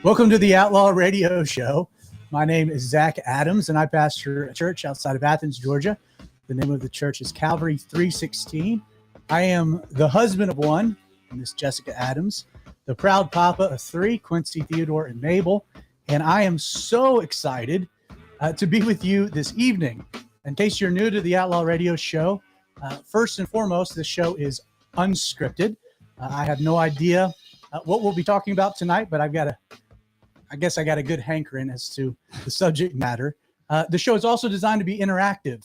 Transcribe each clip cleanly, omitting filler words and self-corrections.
Welcome to the Outlaw Radio Show. My name is Zach Adams, and I pastor a church outside of Athens, Georgia. The name of the church is Calvary 316. I am the husband of one, Miss Jessica Adams, the proud papa of three, Quincy, Theodore, and Mabel, and I am so excited to be with you this evening. In case you're new to the Outlaw Radio Show, first and foremost, this show is unscripted. I have no idea what we'll be talking about tonight, but I guess I got a good hankering as to the subject matter. The show is also designed to be interactive.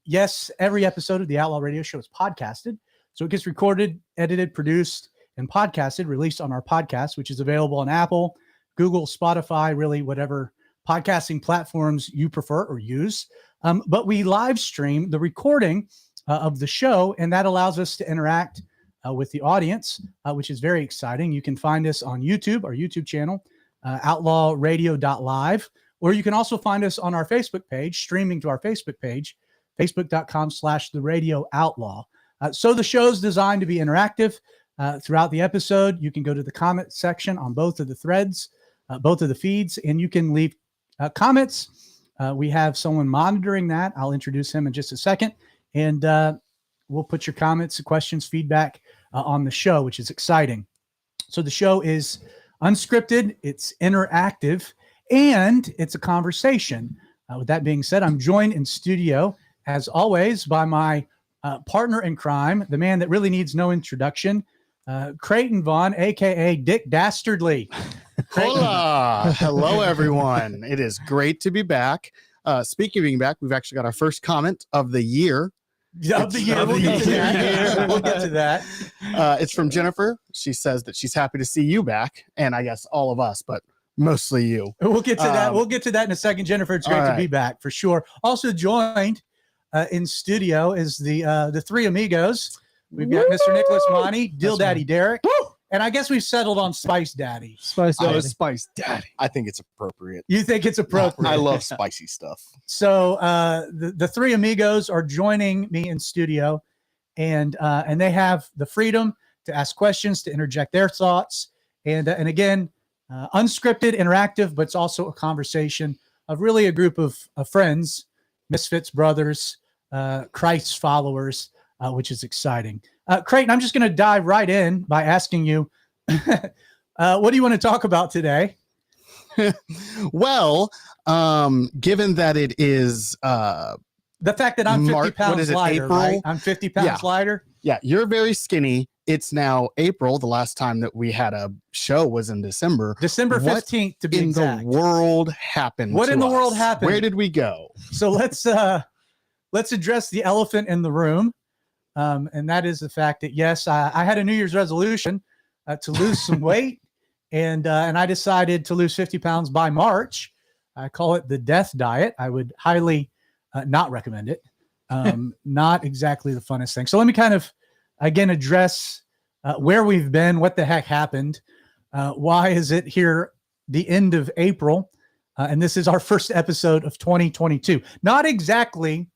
Yes, every episode of the Outlaw Radio Show is podcasted. So it gets recorded, edited, produced, and podcasted, released on our podcast, which is available on Apple, Google, Spotify, really whatever podcasting platforms you prefer or use. But we live stream the recording of the show, and that allows us to interact with the audience, which is very exciting. You can find us on YouTube, our YouTube channel, outlawradio.live, or you can also find us on our Facebook page, streaming to our Facebook page, facebook.com/theradiooutlaw. So the show's designed to be interactive. Throughout the episode, you can go to the comment section on both of the threads, both of the feeds, and you can leave comments. We have someone monitoring that. I'll introduce him in just a second, and we'll put your comments, questions, feedback on the show, which is exciting. So the show is unscripted, it's interactive, and it's a conversation. With that being said, I'm joined in studio, as always, by my partner in crime, the man that really needs no introduction, Creighton Vaughn, a.k.a. Dick Dastardly. Hola. Hello, everyone. It is great to be back. Speaking of being back, we've actually got our first comment of the year. Of the year. We'll get to that. We'll get to that. It's from Jennifer. She says that she's happy to see you back, and I guess all of us, but mostly you. We'll get to that. We'll get to that in a second, Jennifer. It's great to be back for sure. Also joined in studio is the three amigos. We've got Mr. Nicholas Monty, Dill Daddy Derek, and I guess we've settled on Spice Daddy. Spice Daddy. I think it's appropriate. You think it's appropriate? I love spicy stuff. So the three amigos are joining me in studio, and they have the freedom to ask questions, to interject their thoughts, and again, unscripted, interactive, but it's also a conversation of really a group of friends, misfits, brothers, Christ's followers, which is exciting. Creighton, I'm just going to dive right in by asking you, what do you want to talk about today? Well, given that it is the fact that I'm 50 pounds lighter, April? right? I'm 50 pounds lighter. Yeah, you're very skinny. It's now April. The last time that we had a show was in December. December 15th, to be exact. What in the world happened? What in the world happened? Where did we go? So let's address the elephant in the room. And that is the fact that, yes, I had a New Year's resolution to lose some weight, and I decided to lose 50 pounds by March. I call it the death diet. I would highly not recommend it. Not exactly the funnest thing. So let me kind of, again, address where we've been, what the heck happened, why is it here the end of April, and this is our first episode of 2022. Not exactly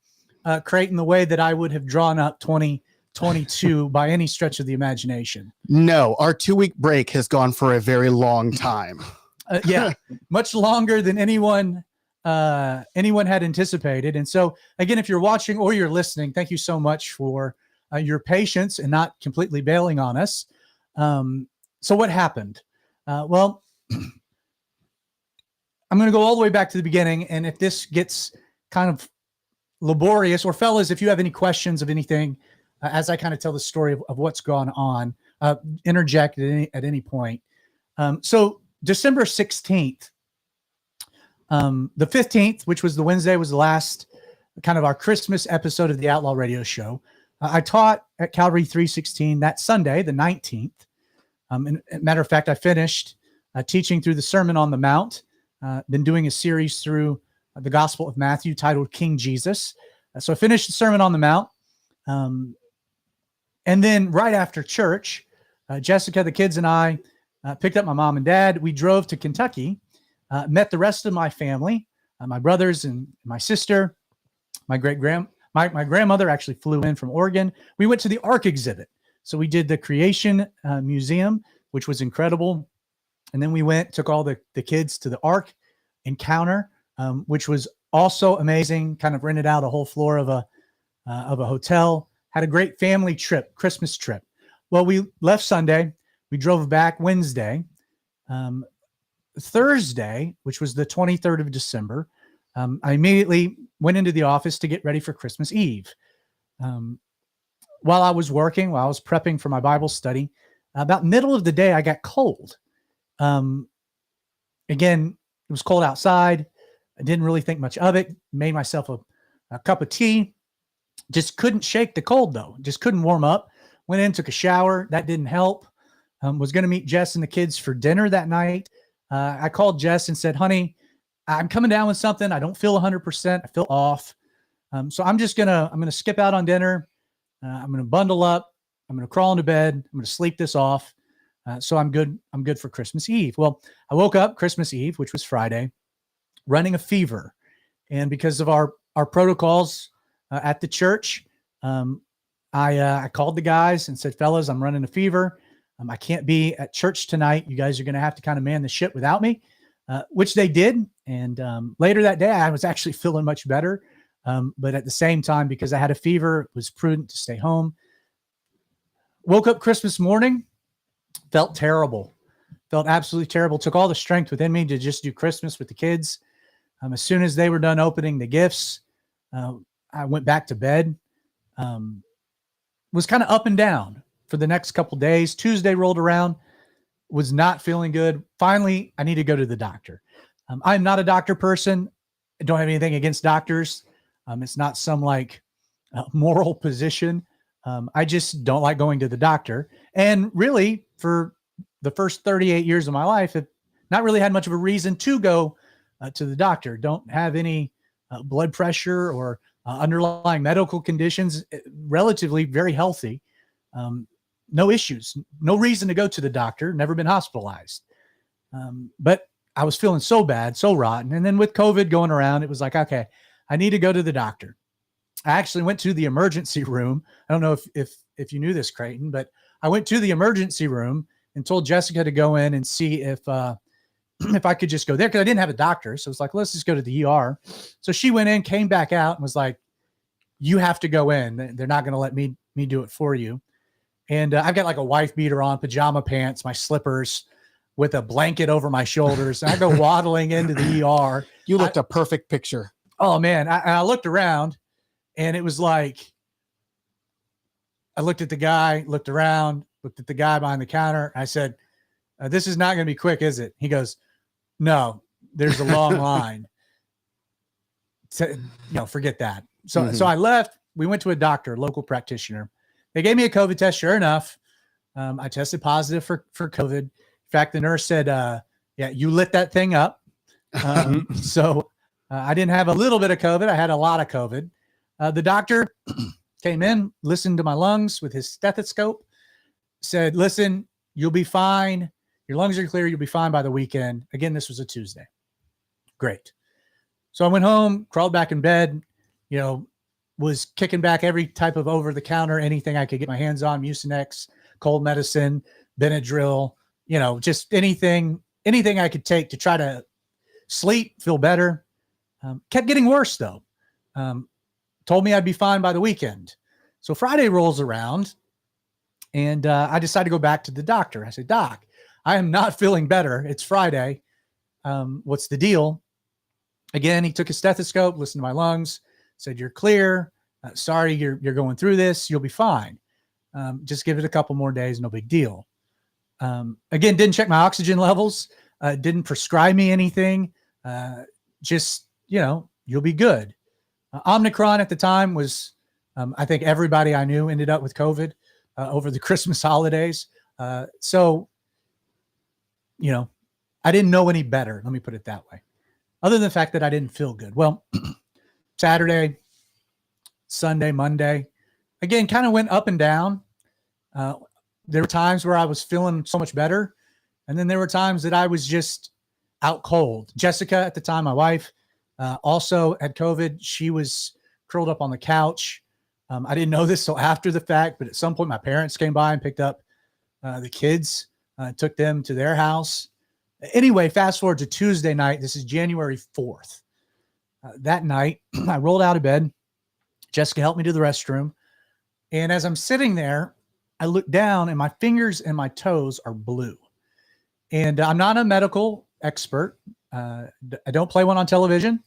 Creighton the way that I would have drawn up 2022 by any stretch of the imagination. No, our 2-week break has gone for a very long time. Yeah, much longer than anyone had anticipated. And so, again, if you're watching or you're listening, thank you so much for your patience and not completely bailing on us. So what happened? Well, I'm going to go all the way back to the beginning. And if this gets kind of laborious, or fellas, if you have any questions of anything, as I kind of tell the story of what's gone on, interject at any point. So December 16th, the 15th, which was the Wednesday, was the last kind of our Christmas episode of the Outlaw radio show. I taught at Calvary 316 that Sunday, the 19th. And matter of fact, I finished teaching through the Sermon on the Mount, been doing a series through the Gospel of Matthew titled King Jesus. So I finished the Sermon on the Mount. And then right after church, Jessica, the kids, and I picked up my mom and dad. We drove to Kentucky, met the rest of my family, my brothers and my sister, my grandmother actually flew in from Oregon. We went to the Ark exhibit. So we did the Creation Museum, which was incredible. And then we took all the kids to the Ark Encounter, which was also amazing. Kind of rented out a whole floor of a hotel. Had a great family trip, Christmas trip. Well, we left Sunday. We drove back Wednesday. Thursday, which was the 23rd of December, I immediately went into the office to get ready for Christmas Eve. While I was working, while I was prepping for my Bible study, about middle of the day, I got cold. Again, it was cold outside. I didn't really think much of it. Made myself a cup of tea. Just couldn't shake the cold, though. Just couldn't warm up. Went in, took a shower. That didn't help. Was going to meet Jess and the kids for dinner that night. I called Jess and said, honey, I'm coming down with something. I don't feel 100%. I feel off. So I'm going to skip out on dinner. I'm going to bundle up. I'm going to crawl into bed. I'm going to sleep this off. So I'm good. I'm good for Christmas Eve. Well, I woke up Christmas Eve, which was Friday, running a fever. And because of our protocols at the church, I called the guys and said, fellas, I'm running a fever. I can't be at church tonight. You guys are going to have to kind of man the ship without me, which they did. And later that day, I was actually feeling much better. But at the same time, because I had a fever, it was prudent to stay home. Woke up Christmas morning, felt terrible, felt absolutely terrible. Took all the strength within me to just do Christmas with the kids. As soon as they were done opening the gifts, I went back to bed. was kind of up and down for the next couple days. Tuesday rolled around, was not feeling good. Finally, I need to go to the doctor. I'm not a doctor person. I don't have anything against doctors. It's not some like moral position. I just don't like going to the doctor. And really, for the first 38 years of my life, I've not really had much of a reason to go to the doctor. Don't have any blood pressure or underlying medical conditions, relatively very healthy. No issues, no reason to go to the doctor, never been hospitalized. But I was feeling so bad, so rotten. And then with COVID going around, it was like, okay, I need to go to the doctor. I actually went to the emergency room. I don't know if you knew this, Creighton, but I went to the emergency room and told Jessica to go in and see if I could just go there, because I didn't have a doctor. So it's like, let's just go to the ER. So she went in, came back out, and was like, you have to go in. They're not going to let me do it for you. And I've got like a wife beater on, pajama pants, my slippers, with a blanket over my shoulders. And I go waddling into the ER. You looked a perfect picture. Oh man. I looked around, and it was like, I looked at the guy, looked around, looked at the guy behind the counter. I said, this is not going to be quick, is it? He goes, no, there's a long line. Forget that. So I left. We went to a doctor, local practitioner. They gave me a COVID test. Sure enough, I tested positive for COVID. In fact, the nurse said, yeah, you lit that thing up. So I didn't have a little bit of COVID. I had a lot of COVID. The doctor came in, listened to my lungs with his stethoscope, said, listen, you'll be fine. Your lungs are clear. You'll be fine by the weekend. Again, this was a Tuesday. Great. So I went home, crawled back in bed, was kicking back every type of over-the-counter, anything I could get my hands on, Mucinex, cold medicine, Benadryl, just anything I could take to try to sleep, feel better. Kept getting worse, though. Told me I'd be fine by the weekend. So Friday rolls around, and I decided to go back to the doctor. I said, Doc, I am not feeling better. It's Friday. What's the deal? Again, he took a stethoscope, listened to my lungs, said, you're clear. Sorry, you're going through this. You'll be fine. Just give it a couple more days. No big deal. Again, didn't check my oxygen levels. Didn't prescribe me anything. Just, you'll be good. Omicron at the time was, I think everybody I knew ended up with COVID over the Christmas holidays. So, I didn't know any better. Let me put it that way. Other than the fact that I didn't feel good. Well, Saturday, Sunday, Monday, again, kind of went up and down. There were times where I was feeling so much better. And then there were times that I was just out cold. Jessica, at the time, my wife, also had COVID. She was curled up on the couch. I didn't know this till after the fact, but at some point my parents came by and picked up the kids, took them to their house. Anyway, fast forward to Tuesday night. This is January 4th. That night, I rolled out of bed. Jessica helped me to the restroom. And as I'm sitting there, I look down and my fingers and my toes are blue. And I'm not a medical expert. I don't play one on television.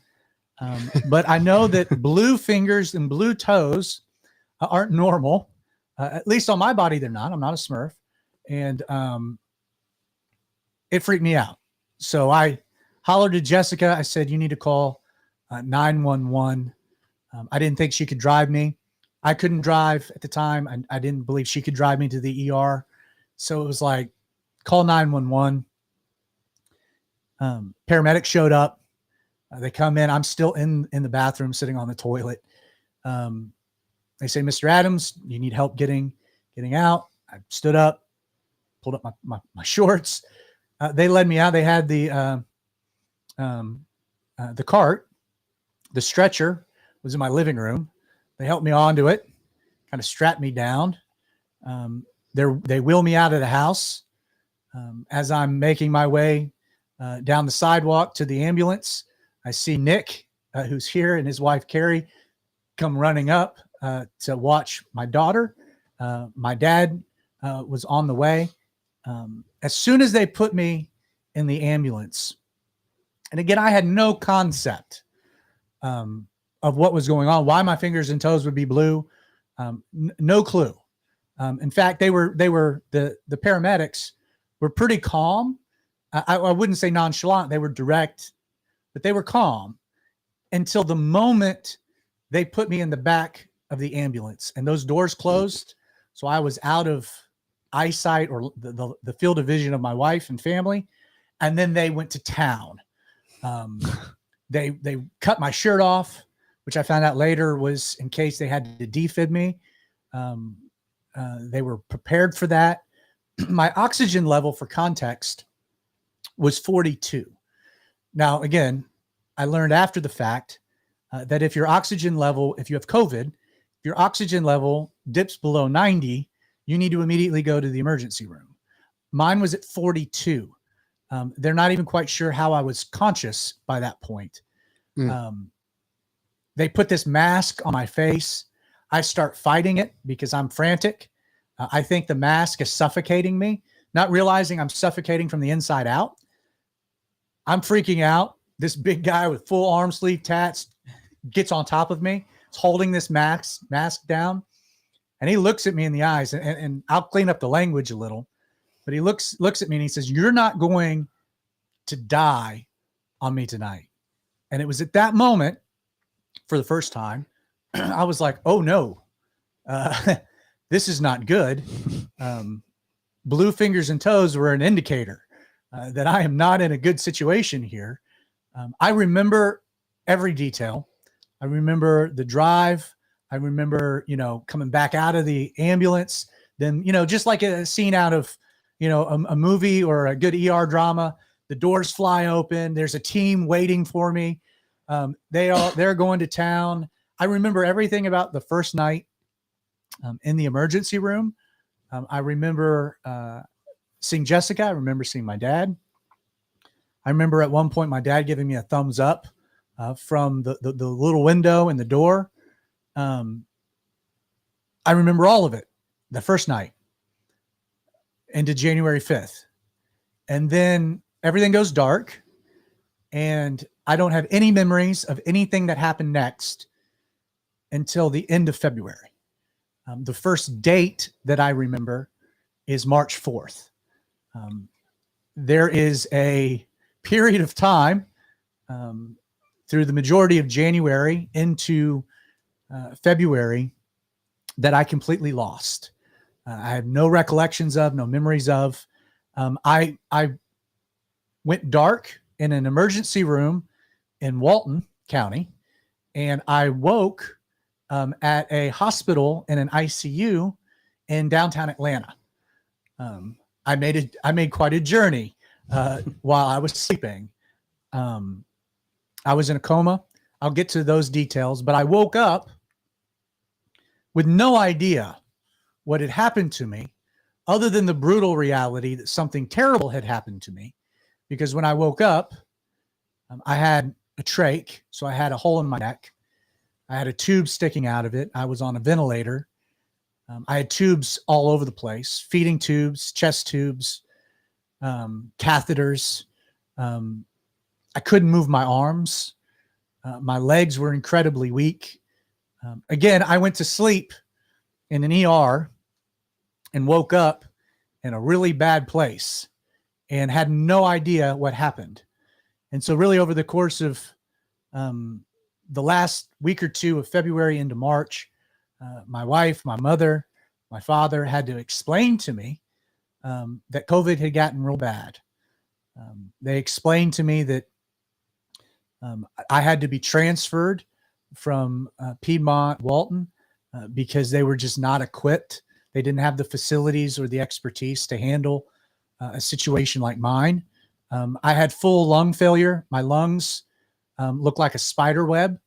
But I know that blue fingers and blue toes aren't normal. At least on my body, they're not. I'm not a Smurf. And it freaked me out. So I hollered to Jessica. I said, you need to call 911. I didn't think she could drive me. I couldn't drive at the time. I didn't believe she could drive me to the ER. So it was like, call 911. Paramedics showed up. They come in. I'm still in the bathroom sitting on the toilet. They say, Mr. Adams, you need help getting out. I stood up, pulled up my shorts. They led me out. They had the cart. The stretcher was in my living room. They helped me onto it, kind of strapped me down. They wheel me out of the house. As I'm making my way down the sidewalk to the ambulance, I see Nick, who's here, and his wife, Carrie, come running up to watch my daughter. My dad was on the way. As soon as they put me in the ambulance, and again, I had no concept of what was going on, why my fingers and toes would be blue. No clue. In fact, the paramedics were pretty calm. I wouldn't say nonchalant. They were direct, but they were calm until the moment they put me in the back of the ambulance and those doors closed. So I was out of eyesight or the field of vision of my wife and family. And then they went to town. They cut my shirt off, which I found out later was in case they had to defib me. They were prepared for that. My oxygen level, for context, was 42. Now, again, I learned after the fact that if your oxygen level, if you have COVID, if your oxygen level dips below 90, you need to immediately go to the emergency room. Mine was at 42. They're not even quite sure how I was conscious by that point. They put this mask on my face. I start fighting it because I'm frantic. I think the mask is suffocating me, not realizing I'm suffocating from the inside out. I'm freaking out. This big guy with full arm sleeve tats gets on top of me. He's holding this mask down. And he looks at me in the eyes, and I'll clean up the language a little, but he looks at me and he says, "You're not going to die on me tonight." And it was at that moment, for the first time, I was like, "Oh no, this is not good." Blue fingers and toes were an indicator that I am not in a good situation here. I remember every detail. I remember the drive. I remember, coming back out of the ambulance, then, just like a scene out of, a movie or a good ER drama, the doors fly open. There's a team waiting for me. They're going to town. I remember everything about the first night in the emergency room. I remember seeing Jessica. I remember seeing my dad. I remember at one point my dad giving me a thumbs up from the little window in the door. I remember all of it the first night into January 5th. And then everything goes dark and I don't have any memories of anything that happened next until the end of February. The first date that I remember is March 4th. There is a period of time through the majority of January into February that I completely lost. I have no recollections of, no memories of. I went dark in an emergency room in Walton County, and I woke at a hospital in an ICU in downtown Atlanta. I made quite a journey while I was sleeping. I was in a coma. I'll get to those details, but I woke up with no idea what had happened to me other than the brutal reality that something terrible had happened to me. Because when I woke up, I had a trach, so I had a hole in my neck. I had a tube sticking out of it. I was on a ventilator. I had tubes all over the place, feeding tubes, chest tubes, catheters. I couldn't move my arms. My legs were incredibly weak. Again, I went to sleep in an ER and woke up in a really bad place and had no idea what happened. And so really over the course of the last week or two of February into March, my wife, my mother, my father had to explain to me that COVID had gotten real bad. They explained to me that I had to be transferred from Piedmont, Walton, because they were just not equipped. They didn't have the facilities or the expertise to handle a situation like mine. I had full lung failure. My lungs looked like a spider web.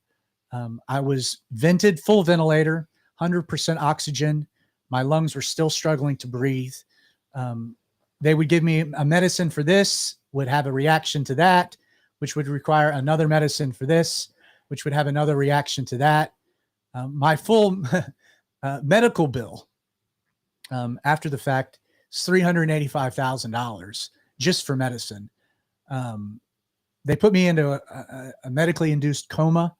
I was vented, full ventilator, 100% oxygen. My lungs were still struggling to breathe. They would give me a medicine for this, would have a reaction to that, which would require another medicine for this, which would have another reaction to that. My full medical bill after the fact is $385,000 just for medicine. They put me into a medically induced coma.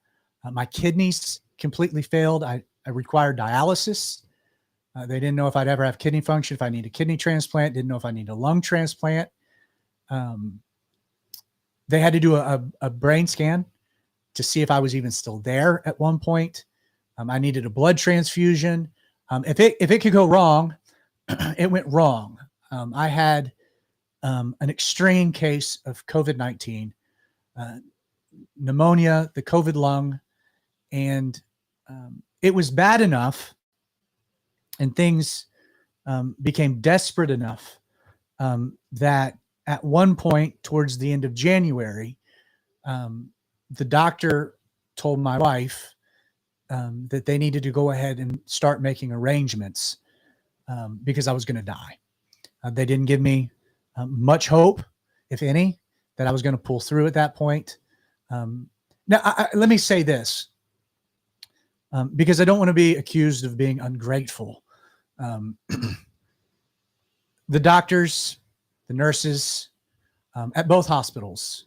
My kidneys completely failed. I required dialysis. They didn't know if I'd ever have kidney function, if I need a kidney transplant, didn't know if I need a lung transplant. They had to do a brain scan to see if I was even still there at one point. I needed a blood transfusion. If it could go wrong, it went wrong. I had an extreme case of COVID-19, pneumonia, the COVID lung, and it was bad enough, and things became desperate enough that at one point towards the end of January, the doctor told my wife that they needed to go ahead and start making arrangements because I was going to die. They didn't give me much hope, if any, that I was going to pull through at that point. Now, let me say this, because I don't want to be accused of being ungrateful. The doctors, the nurses at both hospitals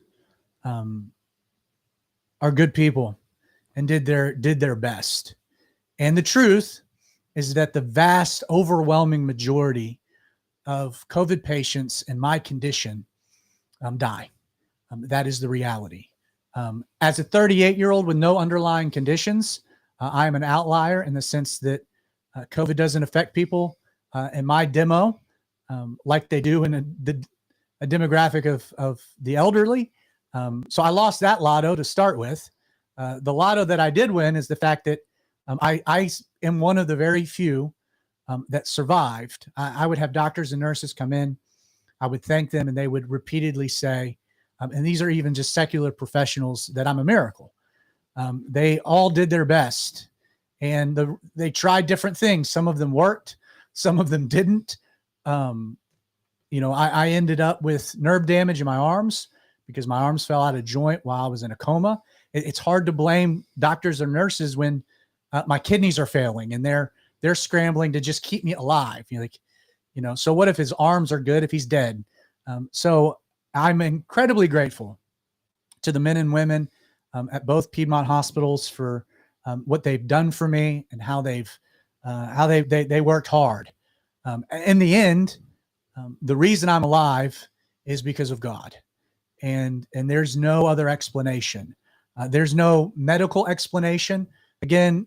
are good people and did their best. And the truth is that the vast, overwhelming majority of COVID patients in my condition die. That is the reality. As a 38-year-old with no underlying conditions, I am an outlier in the sense that COVID doesn't affect people in my demo like they do in a demographic of the elderly. So I lost that lotto to start with. The lotto that I did win is the fact that I am one of the very few that survived. I would have doctors and nurses come in. I would thank them, and they would repeatedly say, and these are even just secular professionals, that I'm a miracle. They all did their best, and they tried different things. Some of them worked, some of them didn't. I ended up with nerve damage in my arms because my arms fell out of joint while I was in a coma. It's hard to blame doctors or nurses when my kidneys are failing and they're scrambling to just keep me alive. So what if his arms are good if he's dead? So I'm incredibly grateful to the men and women at both Piedmont hospitals for what they've done for me and how they worked hard. In the end, the reason I'm alive is because of God, and there's no other explanation. There's no medical explanation. Again,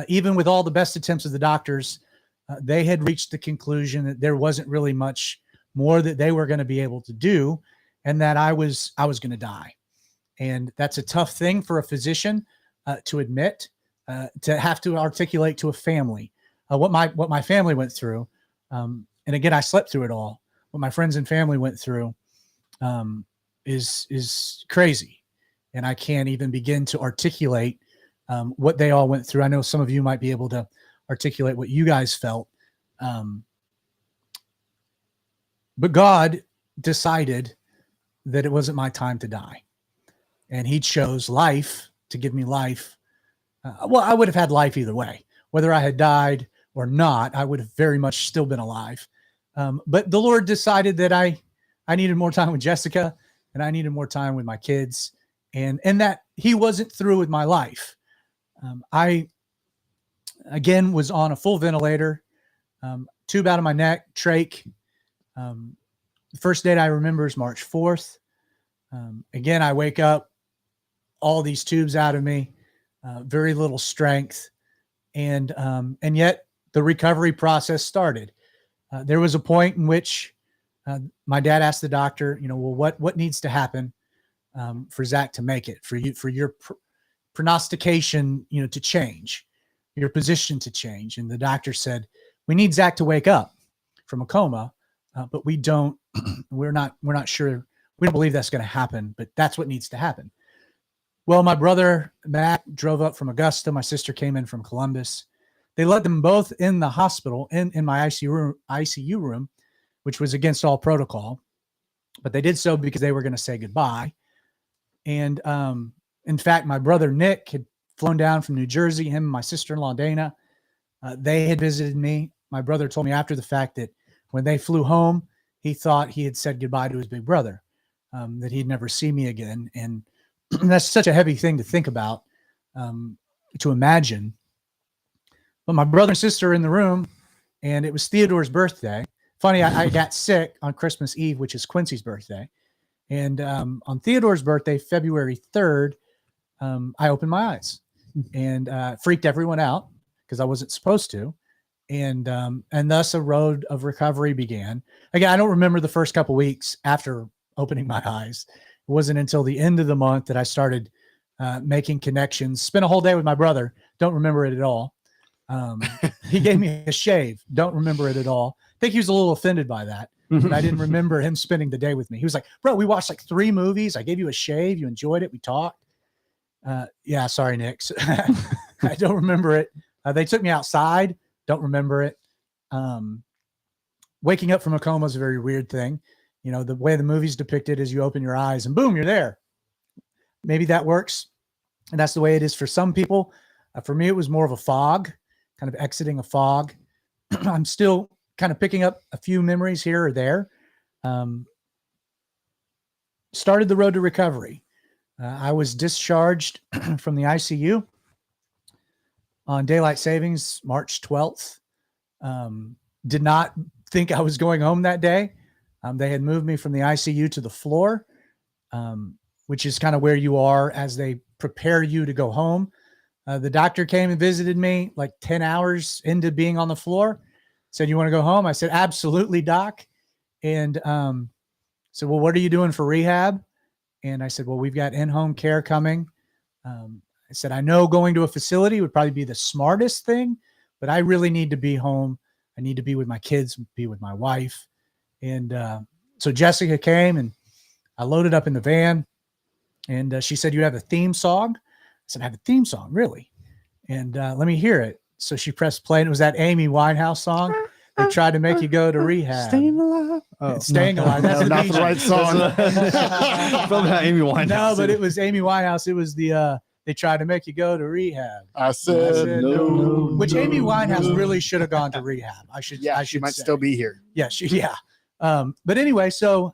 even with all the best attempts of the doctors, they had reached the conclusion that there wasn't really much more that they were going to be able to do, and that I was going to die. And that's a tough thing for a physician to admit, to have to articulate to a family. What my family went through, and again, I slept through it all. What my friends and family went through is crazy, and I can't even begin to articulate what they all went through. I know some of you might be able to articulate what you guys felt, but God decided that it wasn't my time to die, and He chose life to give me life. Well, I would have had life either way, whether I had died or not. I would have very much still been alive. But the Lord decided that I needed more time with Jessica, and I needed more time with my kids, and that He wasn't through with my life. I, again, was on a full ventilator, tube out of my neck, trach. The first date I remember is March 4th. Again, I wake up, all these tubes out of me, very little strength, and yet the recovery process started. There was a point in which my dad asked the doctor, what needs to happen for Zach to make it, for your prognostication, to change, your position to change. And the doctor said, we need Zach to wake up from a coma, but we're not sure. We don't believe that's going to happen, but that's what needs to happen. Well, my brother, Matt, drove up from Augusta. My sister came in from Columbus. They let them both in the hospital, in my ICU room, which was against all protocol, but they did so because they were going to say goodbye. And in fact, my brother Nick had flown down from New Jersey, him and my sister-in-law Dana. They had visited me. My brother told me after the fact that when they flew home, he thought he had said goodbye to his big brother, that he'd never see me again. And that's such a heavy thing to think about, to imagine. But my brother and sister are in the room, and it was Theodore's birthday. Funny, I got sick on Christmas Eve, which is Quincy's birthday. And on Theodore's birthday, February 3rd, I opened my eyes and freaked everyone out because I wasn't supposed to. And thus a road of recovery began. Again, I don't remember the first couple weeks after opening my eyes. It wasn't until the end of the month that I started making connections. Spent a whole day with my brother. Don't remember it at all. He gave me a shave. Don't remember it at all. I think he was a little offended by that, but I didn't remember him spending the day with me. He was like, bro, we watched like 3 movies. I gave you a shave. You enjoyed it. We talked. Yeah, sorry, Nick. I don't remember it. They took me outside. Don't remember it. Waking up from a coma is a very weird thing. You know, the way the movie's depicted is you open your eyes and boom, you're there. Maybe that works. And that's the way it is for some people. For me, it was more of a fog, kind of exiting a fog. I'm still kind of picking up a few memories here or there. Started the road to recovery. I was discharged from the ICU on daylight savings, March 12th. Did not think I was going home that day. They had moved me from the ICU to the floor, which is kind of where you are as they prepare you to go home. The doctor came and visited me like 10 hours into being on the floor, said, "You want to go home?" I said, "Absolutely, doc." And said, "Well, what are you doing for rehab?" And I said, "Well, we've got in-home care coming." I said, "I know going to a facility would probably be the smartest thing, but I really need to be home. I need to be with my kids, be with my wife." And so Jessica came and I loaded up in the van, and she said, "You have a theme song?" I said, "I have a theme song, really?" And let me hear it. So she pressed play, and it was that Amy Winehouse song. They tried to make you go to rehab. Staying alive. Oh, Staying alive. That's No, not Bee the right Gees. song. Felt like Amy Winehouse. No, but it was Amy Winehouse. It was the they tried to make you go to rehab. I said no. Which Amy Winehouse really should have gone to rehab. I should. Yeah, I she should might say. still be here. Yeah, yeah. But anyway, so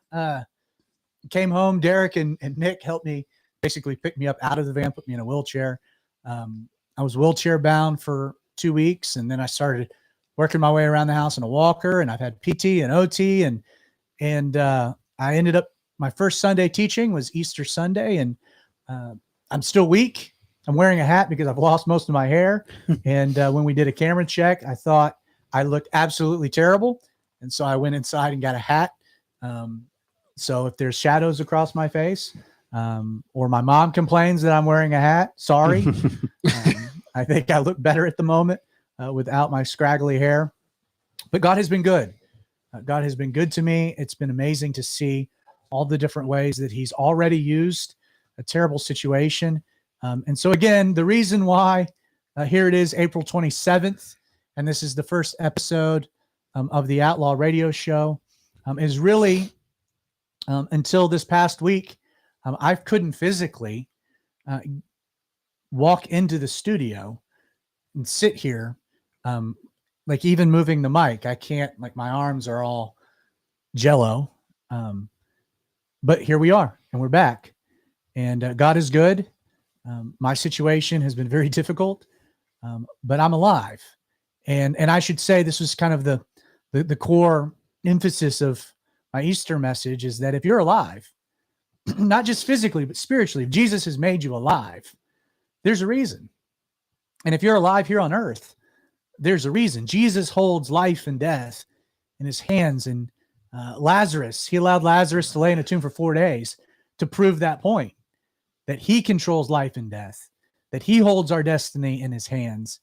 came home. Derek and Nick helped me basically pick me up out of the van, put me in a wheelchair. I was wheelchair bound for 2 weeks, and then I started working my way around the house in a walker, and I've had PT and OT, and I ended up, my first Sunday teaching was Easter Sunday, and I'm still weak. I'm wearing a hat because I've lost most of my hair. And when we did a camera check, I thought I looked absolutely terrible. And so I went inside and got a hat. So if there's shadows across my face, or my mom complains that I'm wearing a hat, sorry. I think I look better at the moment without my scraggly hair. But God has been good. God has been good to me. It's been amazing to see all the different ways that he's already used a terrible situation. And so again, the reason why here it is, April 27th, and this is the first episode of the Outlaw radio show, is really until this past week, I couldn't physically walk into the studio and sit here. Like even moving the mic, I can't, like my arms are all jello. But here we are, and we're back, and God is good. My situation has been very difficult, but I'm alive. And I should say this was kind of the core emphasis of my Easter message, is that if you're alive, not just physically, but spiritually, if Jesus has made you alive, there's a reason. And if you're alive here on earth, there's a reason. Jesus holds life and death in his hands. And Lazarus, he allowed Lazarus to lay in a tomb for 4 days to prove that point, that he controls life and death, that he holds our destiny in his hands.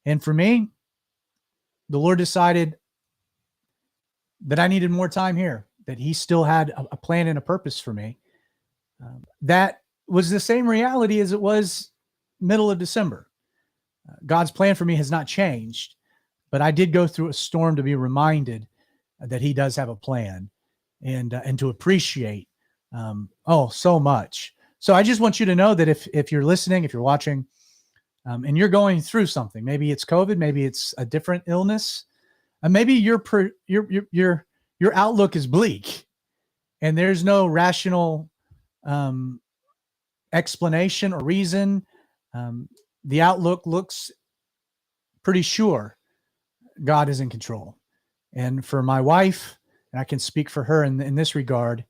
And for me, the Lord decided that I needed more time here, that he still had a plan and a purpose for me. That was the same reality as it was middle of December. God's plan for me has not changed, but I did go through a storm to be reminded that he does have a plan, and to appreciate so much. So I just want you to know that if you're listening, if you're watching, and you're going through something, maybe it's COVID, maybe it's a different illness, and maybe your outlook is bleak, and there's no rational explanation or reason. The outlook looks pretty sure. God is in control. And for my wife, and I can speak for her in this regard,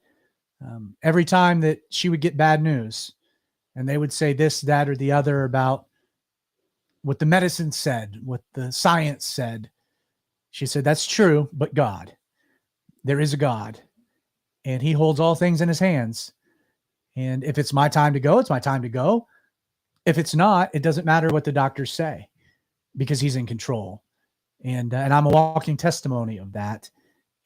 every time that she would get bad news and they would say this, that, or the other about what the medicine said, what the science said, she said, that's true, but God, there is a God, and he holds all things in his hands. And if it's my time to go, it's my time to go. If it's not, it doesn't matter what the doctors say because he's in control. And I'm a walking testimony of that.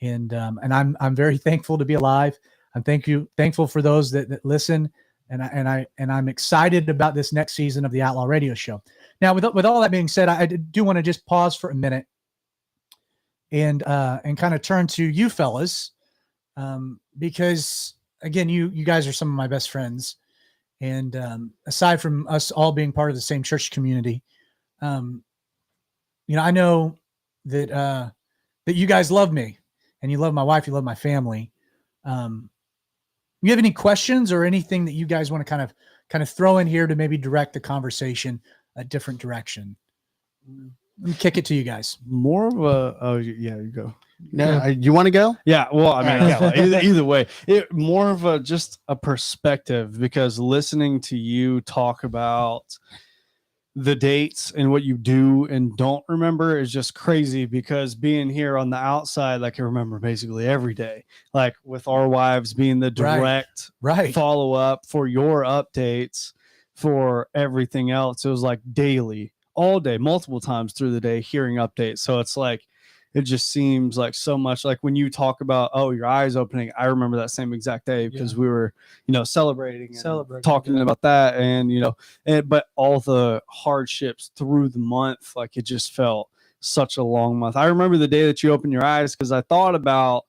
And I'm very thankful to be alive. I'm thankful for those that listen. And I'm excited about this next season of the Outlaw Radio Show. Now, with all that being said, I do want to just pause for a minute and kind of turn to you fellas, because again, you guys are some of my best friends, and aside from us all being part of the same church community, I know that you guys love me, and you love my wife, you love my family. You have any questions or anything that you guys want to kind of throw in here to maybe direct the conversation a different direction? Let me kick it to you guys. More of a, oh yeah, you go. No, you want to go? Yeah, well, I mean, All right, either way, more of a just a perspective, because listening to you talk about the dates and what you do and don't remember is just crazy, because being here on the outside, like I remember basically every day, like with our wives being the direct Right. follow up for your updates for everything else. It was like daily, all day, multiple times through the day, hearing updates. So it's like, it just seems like so much, like when you talk about, oh, your eyes opening, I remember that same exact day because we were, celebrating and talking about that, and, but all the hardships through the month, like it just felt such a long month. I remember the day that you opened your eyes, because I thought about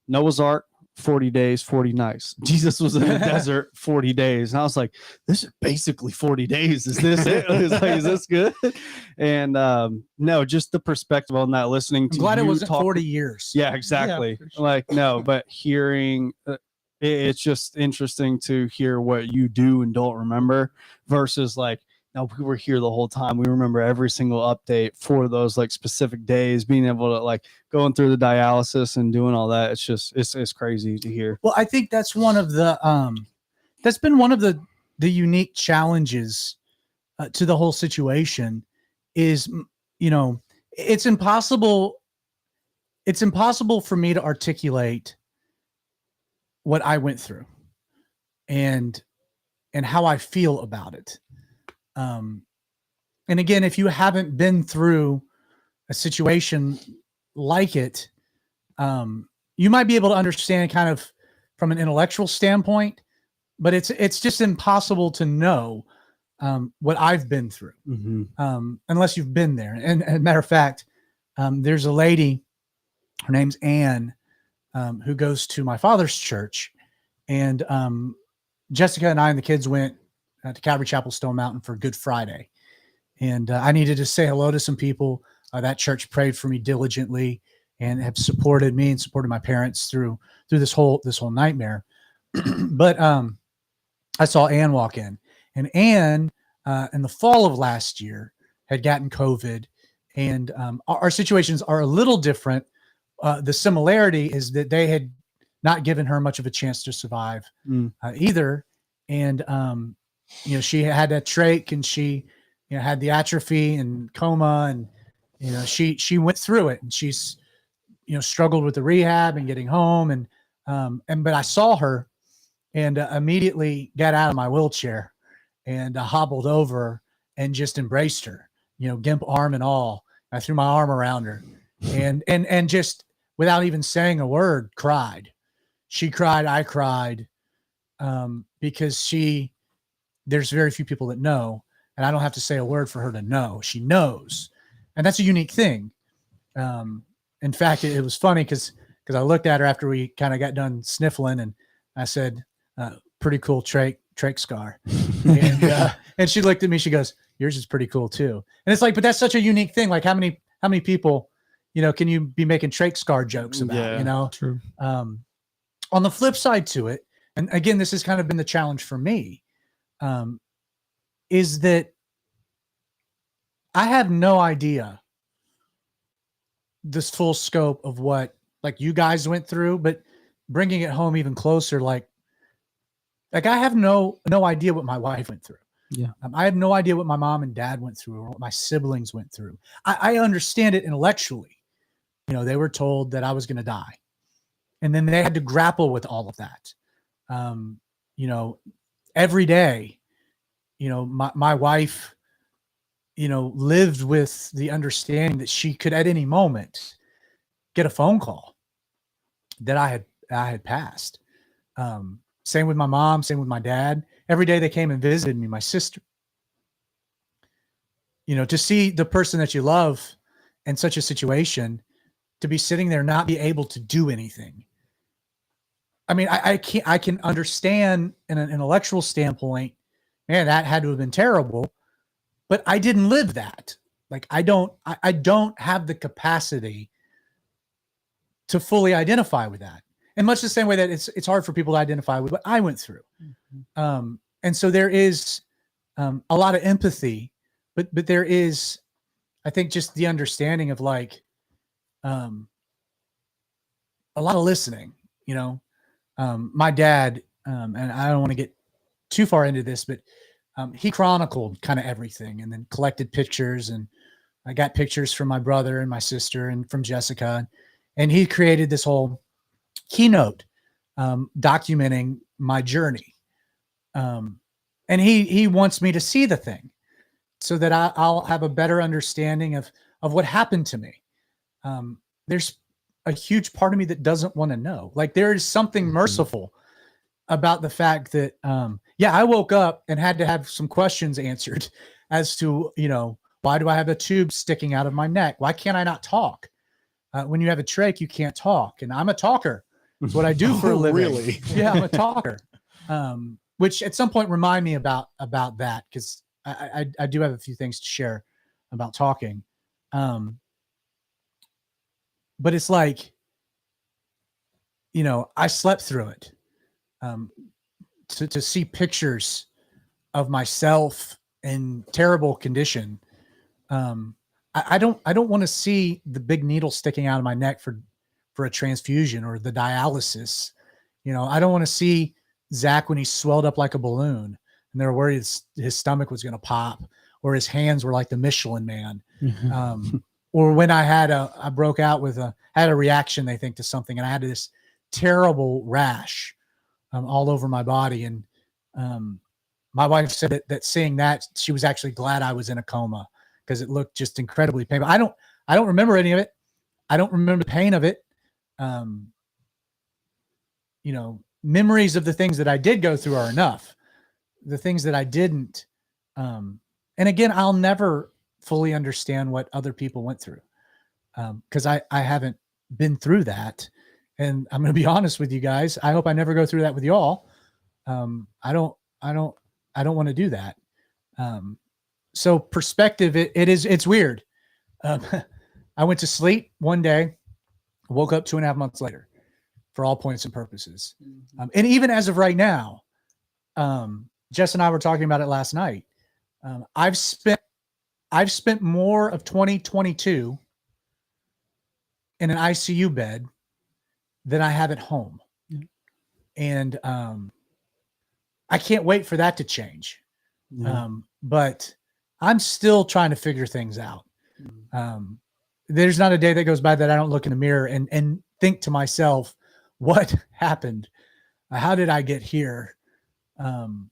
Noah's Ark, 40 days, 40 nights. Jesus was in the desert 40 days. And I was like, this is basically 40 days. Is this it? Is this good? And no, just the perspective on that, listening to I'm glad you it wasn't talk, 40 years. Yeah, exactly. Yeah, sure. Like, no, but hearing it's just interesting to hear what you do and don't remember versus like, no, we were here the whole time. We remember every single update for those like specific days, being able to like going through the dialysis and doing all that. It's just, it's crazy to hear. Well, I think that's one of the, that's been one of the unique challenges to the whole situation is, it's impossible for me to articulate what I went through and how I feel about it. And again, if you haven't been through a situation like it, you might be able to understand kind of from an intellectual standpoint, but it's just impossible to know what I've been through unless you've been there. And as a matter of fact, there's a lady, her name's Anne, who goes to my father's church, and Jessica and I and the kids went to Calvary Chapel Stone Mountain for Good Friday. And I needed to say hello to some people. That church prayed for me diligently and have supported me and supported my parents through this whole nightmare. But I saw Ann walk in, and Ann in the fall of last year had gotten COVID, and our situations are a little different. The similarity is that they had not given her much of a chance to survive either. And, she had a trach, and she, had the atrophy and coma, and, she went through it, and she's, struggled with the rehab and getting home. But I saw her and immediately got out of my wheelchair and hobbled over and just embraced her, gimp arm and all. I threw my arm around her and just without even saying a word, cried. She cried, I cried, because there's very few people that know, and I don't have to say a word for her to know. She knows. And that's a unique thing. In fact, it was funny because I looked at her after we kind of got done sniffling, and I said, pretty cool trach scar. And she looked at me, she goes, yours is pretty cool too. And it's like, but that's such a unique thing. Like how many people, can you be making trach scar jokes about, True. On the flip side to it, and again, this has kind of been the challenge for me, is that I have no idea this full scope of what like you guys went through, but bringing it home even closer, like I have no idea what my wife went through. Yeah. I have no idea what my mom and dad went through or what my siblings went through. I understand it intellectually. You know, they were told that I was going to die, and then they had to grapple with all of that. You know, every day, you know, my wife, you know, lived with the understanding that she could at any moment get a phone call that I had passed. Same with my mom, same with my dad. Every day they came and visited me, my sister. You know, to see the person that you love in such a situation, to be sitting there, not be able to do anything. I mean, I can understand in an intellectual standpoint, man, that had to have been terrible, but I didn't live that. Like I don't have the capacity to fully identify with that. In much the same way that it's hard for people to identify with what I went through. Mm-hmm. And so there is a lot of empathy, but there is, I think, just the understanding of like a lot of listening, you know. My dad, and I don't want to get too far into this, but he chronicled kind of everything and then collected pictures. And I got pictures from my brother and my sister and from Jessica. And he created this whole keynote documenting my journey. And he wants me to see the thing so that I'll have a better understanding of what happened to me. There's a huge part of me that doesn't want to know. Like there is something merciful about the fact that, I woke up and had to have some questions answered as to, you know, why do I have a tube sticking out of my neck? Why can't I not talk? When you have a trach, you can't talk. And I'm a talker. It's what I do for a living. Really? Yeah, I'm a talker. Which at some point remind me about that, because I do have a few things to share about talking. But it's like, you know, I slept through it. To see pictures of myself in terrible condition. I don't want to see the big needle sticking out of my neck for a transfusion or the dialysis. You know, I don't want to see Zach when he swelled up like a balloon and they were worried his stomach was going to pop, or his hands were like the Michelin Man. Or when I broke out with had a reaction, they think, to something, and I had this terrible rash all over my body. And my wife said that seeing that, she was actually glad I was in a coma, because it looked just incredibly painful. I don't remember any of it. I don't remember the pain of it. You know, memories of the things that I did go through are enough. The things that I didn't, and again, I'll never fully understand what other people went through, because I haven't been through that. And I'm going to be honest with you guys. I hope I never go through that with y'all. I don't want to do that. So perspective, it's weird. I went to sleep one day, woke up 2.5 months later, for all points and purposes. And even as of right now, Jess and I were talking about it last night. I've spent more of 2022 in an ICU bed than I have at home. And I can't wait for that to change. But I'm still trying to figure things out. There's not a day that goes by that I don't look in the mirror and think to myself, what happened? How did I get here? You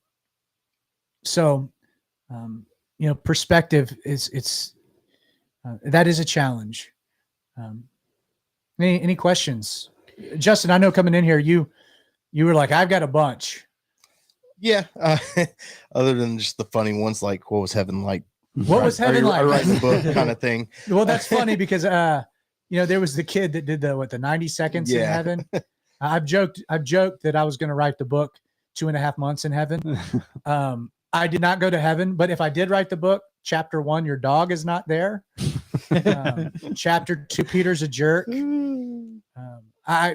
know, perspective is that is a challenge. Any questions? Justin, I know coming in here, you were like, I've got a bunch. Yeah. Other than just the funny ones, like what was heaven like? What was heaven like? Writing the book kind of thing. Well, that's funny because you know, there was the kid that did the 90 seconds in heaven. I've joked that I was going to write the book 2.5 months in heaven. I did not go to heaven, but if I did write the book, chapter 1, your dog is not there. Chapter 2, Peter's a jerk. I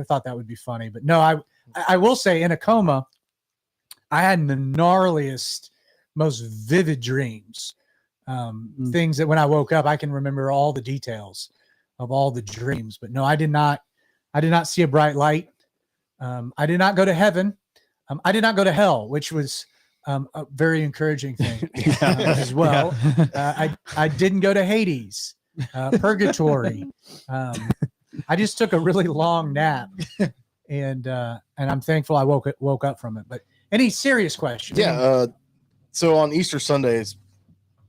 thought that would be funny, but no, I will say, in a coma, I had the gnarliest, most vivid dreams. Things that when I woke up, I can remember all the details. of all the dreams. But no, I did not see a bright light. I did not go to heaven. I did not go to hell, which was a very encouraging thing as well. I didn't go to Hades, purgatory. I just took a really long nap, and I'm thankful I woke up from it. But any serious questions? Yeah. So on Easter Sunday is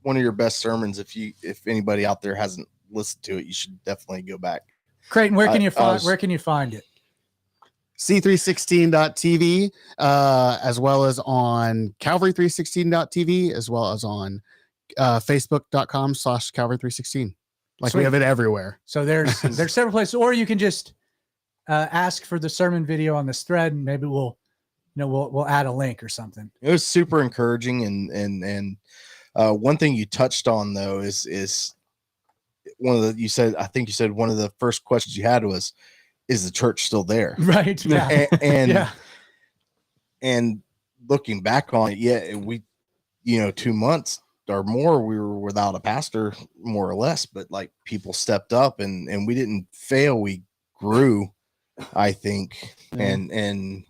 one of your best sermons. If anybody out there hasn't listened to it, you should definitely go back. Creighton, where can you find it? C316.tv, as well as on Calvary316.tv, as well as on Facebook.com/Calvary316. Like Sweet. we have it everywhere. So there's several places, or you can just ask for the sermon video on this thread, and maybe we'll add a link or something. It was super encouraging, and one thing you touched on though is I think you said one of the first questions you had was, is the church still there? Right. Yeah. And looking back on it, we 2 months or more we were without a pastor, more or less, but like people stepped up and we didn't fail, we grew, I think. And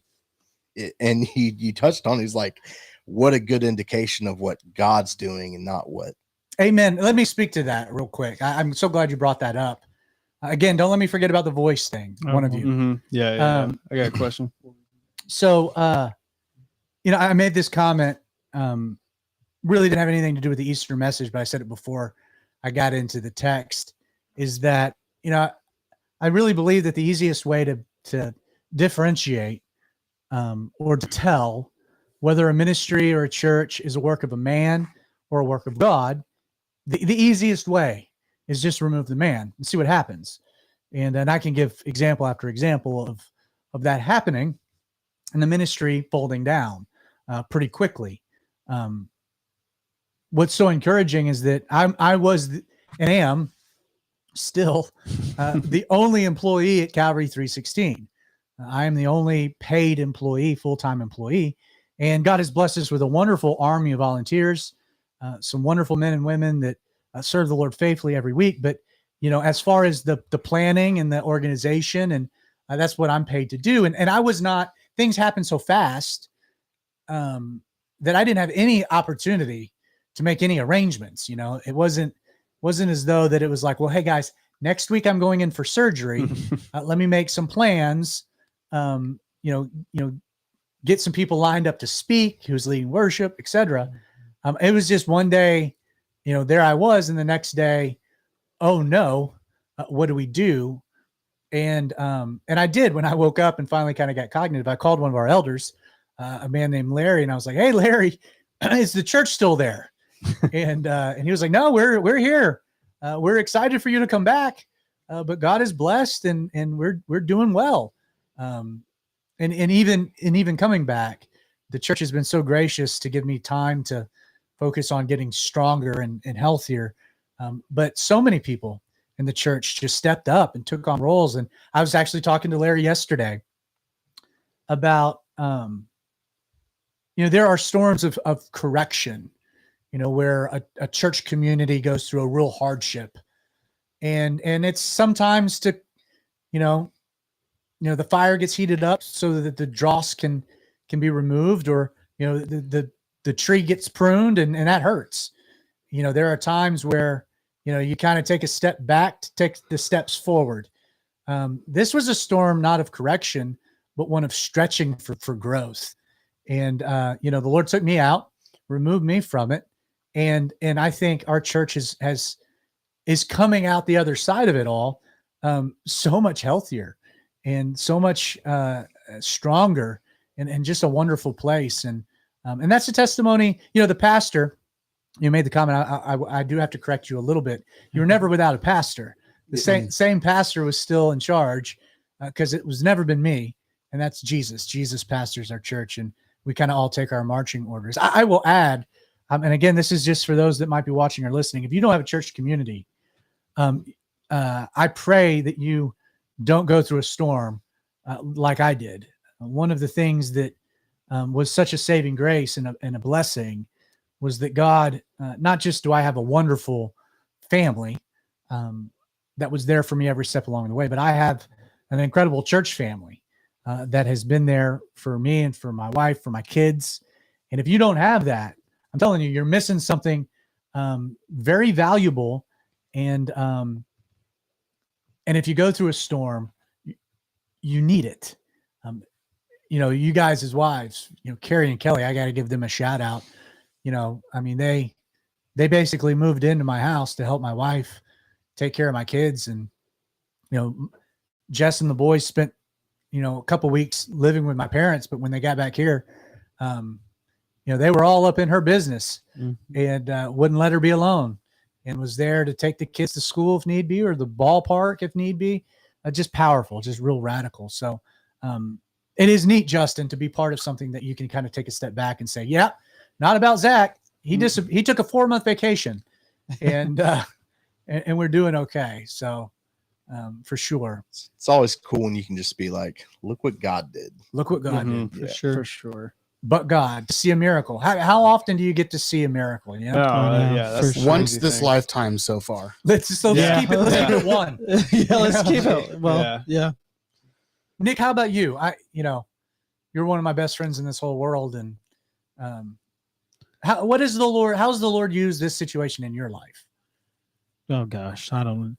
you touched on, he's like, what a good indication of what God's doing and not what. Amen. Let me speak to that real quick. I'm so glad you brought that up. Again, don't let me forget about the voice thing. One of you. Mm-hmm. Yeah. I got a question. So, I made this comment, really didn't have anything to do with the Easter message, but I said it before I got into the text, is that, I really believe that the easiest way to differentiate or to tell whether a ministry or a church is a work of a man or a work of God, the easiest way is just remove the man and see what happens. And then I can give example after example of that happening and the ministry folding down pretty quickly. What's so encouraging is that I was and am still the only employee at Calvary 316. I am the only paid employee, full-time employee, and God has blessed us with a wonderful army of volunteers, some wonderful men and women that serve the Lord faithfully every week. But, as far as the planning and the organization, and that's what I'm paid to do. And I was not, things happen so fast that I didn't have any opportunity to make any arrangements. It wasn't as though that it was like, well, hey guys, next week I'm going in for surgery. Let me make some plans. Get some people lined up to speak, who's leading worship, etc. It was just one day, there I was, and the next day, oh no, what do we do? And I did, when I woke up and finally kind of got cognitive, I called one of our elders, a man named Larry, and I was like, hey Larry, is the church still there? And he was like, no, we're here. We're excited for you to come back. But God is blessed and we're doing well. And even coming back, the church has been so gracious to give me time to focus on getting stronger and healthier. But so many people in the church just stepped up and took on roles. And I was actually talking to Larry yesterday about, there are storms of correction, where a church community goes through a real hardship. And it's sometimes to, the fire gets heated up so that the dross can be removed, or, the tree gets pruned and that hurts. There are times where, you kind of take a step back to take the steps forward. This was a storm, not of correction, but one of stretching for growth. And, the Lord took me out, removed me from it. And I think our church is coming out the other side of it all, so much healthier and so much stronger and just a wonderful place. And that's a testimony. The pastor, you made the comment. I do have to correct you a little bit. You were never without a pastor. The same pastor was still in charge, because it was never been me, and that's Jesus. Jesus pastors our church, and we kind of all take our marching orders. I will add, and again, this is just for those that might be watching or listening. If you don't have a church community, I pray that you don't go through a storm like I did. One of the things that was such a saving grace and a blessing was that God, not just do I have a wonderful family, that was there for me every step along the way. But I have an incredible church family that has been there for me and for my wife, for my kids. And if you don't have that, I'm telling you, you're missing something very valuable. And if you go through a storm, you need it. You guys as wives, Carrie and Kelly, I got to give them a shout out. I mean, they basically moved into my house to help my wife take care of my kids. And, Jess and the boys spent, a couple weeks living with my parents, but when they got back here, they were all up in her business and wouldn't let her be alone, and was there to take the kids to school if need be, or the ballpark if need be. Just powerful, just real radical. So it is neat, Justin, to be part of something that you can kind of take a step back and say, yeah, not about Zach. He took a 4-month vacation, and and we're doing okay. So for sure. It's always cool when you can just be like, look what God did. Look what God did. For sure. But God, see a miracle. How often do you get to see a miracle? That's once this lifetime so far. Let's keep it one. Let's keep it. Well, yeah. Nick, how about you? You're one of my best friends in this whole world, and how's the Lord use this situation in your life? Oh gosh, I don't.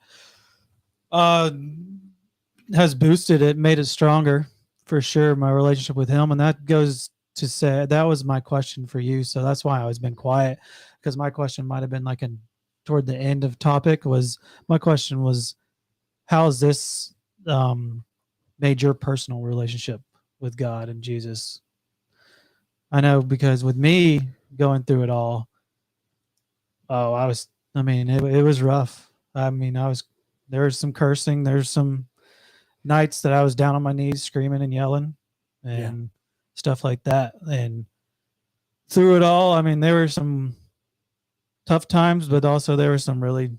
Has boosted it, made it stronger for sure. My relationship with Him, and that goes to say that was my question for you. So that's why I always been quiet, because my question might have been like toward the end of topic. My question was, how has this made your personal relationship with God and Jesus? I know, because with me going through it all, it was rough. There was some cursing. There's some nights that I was down on my knees screaming and yelling and stuff like that. And through it all, there were some tough times, but also there were some really,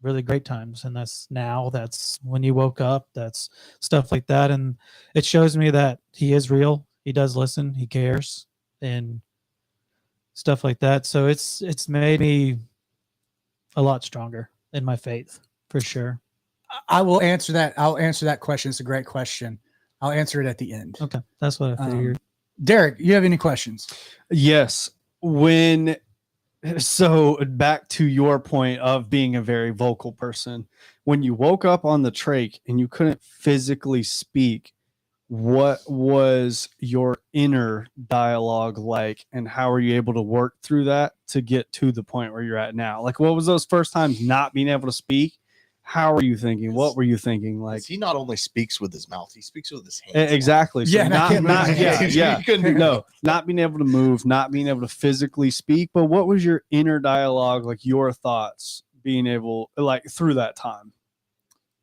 really great times. And that's when you woke up, that's stuff like that. And it shows me that He is real. He does listen. He cares and stuff like that. So it's made me a lot stronger in my faith, for sure. I will answer that. I'll answer that question. It's a great question. I'll answer it at the end. Okay. That's what I figured. Derek, you have any questions? Yes. So back to your point of being a very vocal person, when you woke up on the trach and you couldn't physically speak, what was your inner dialogue like, and how were you able to work through that to get to the point where you're at now? Like, what was those first times not being able to speak? How are you thinking? What were you thinking? Like, he not only speaks with his mouth, he speaks with his hands. Exactly. So not being able to move, not being able to physically speak, but what was your inner dialogue, like your thoughts being able, like, through that time?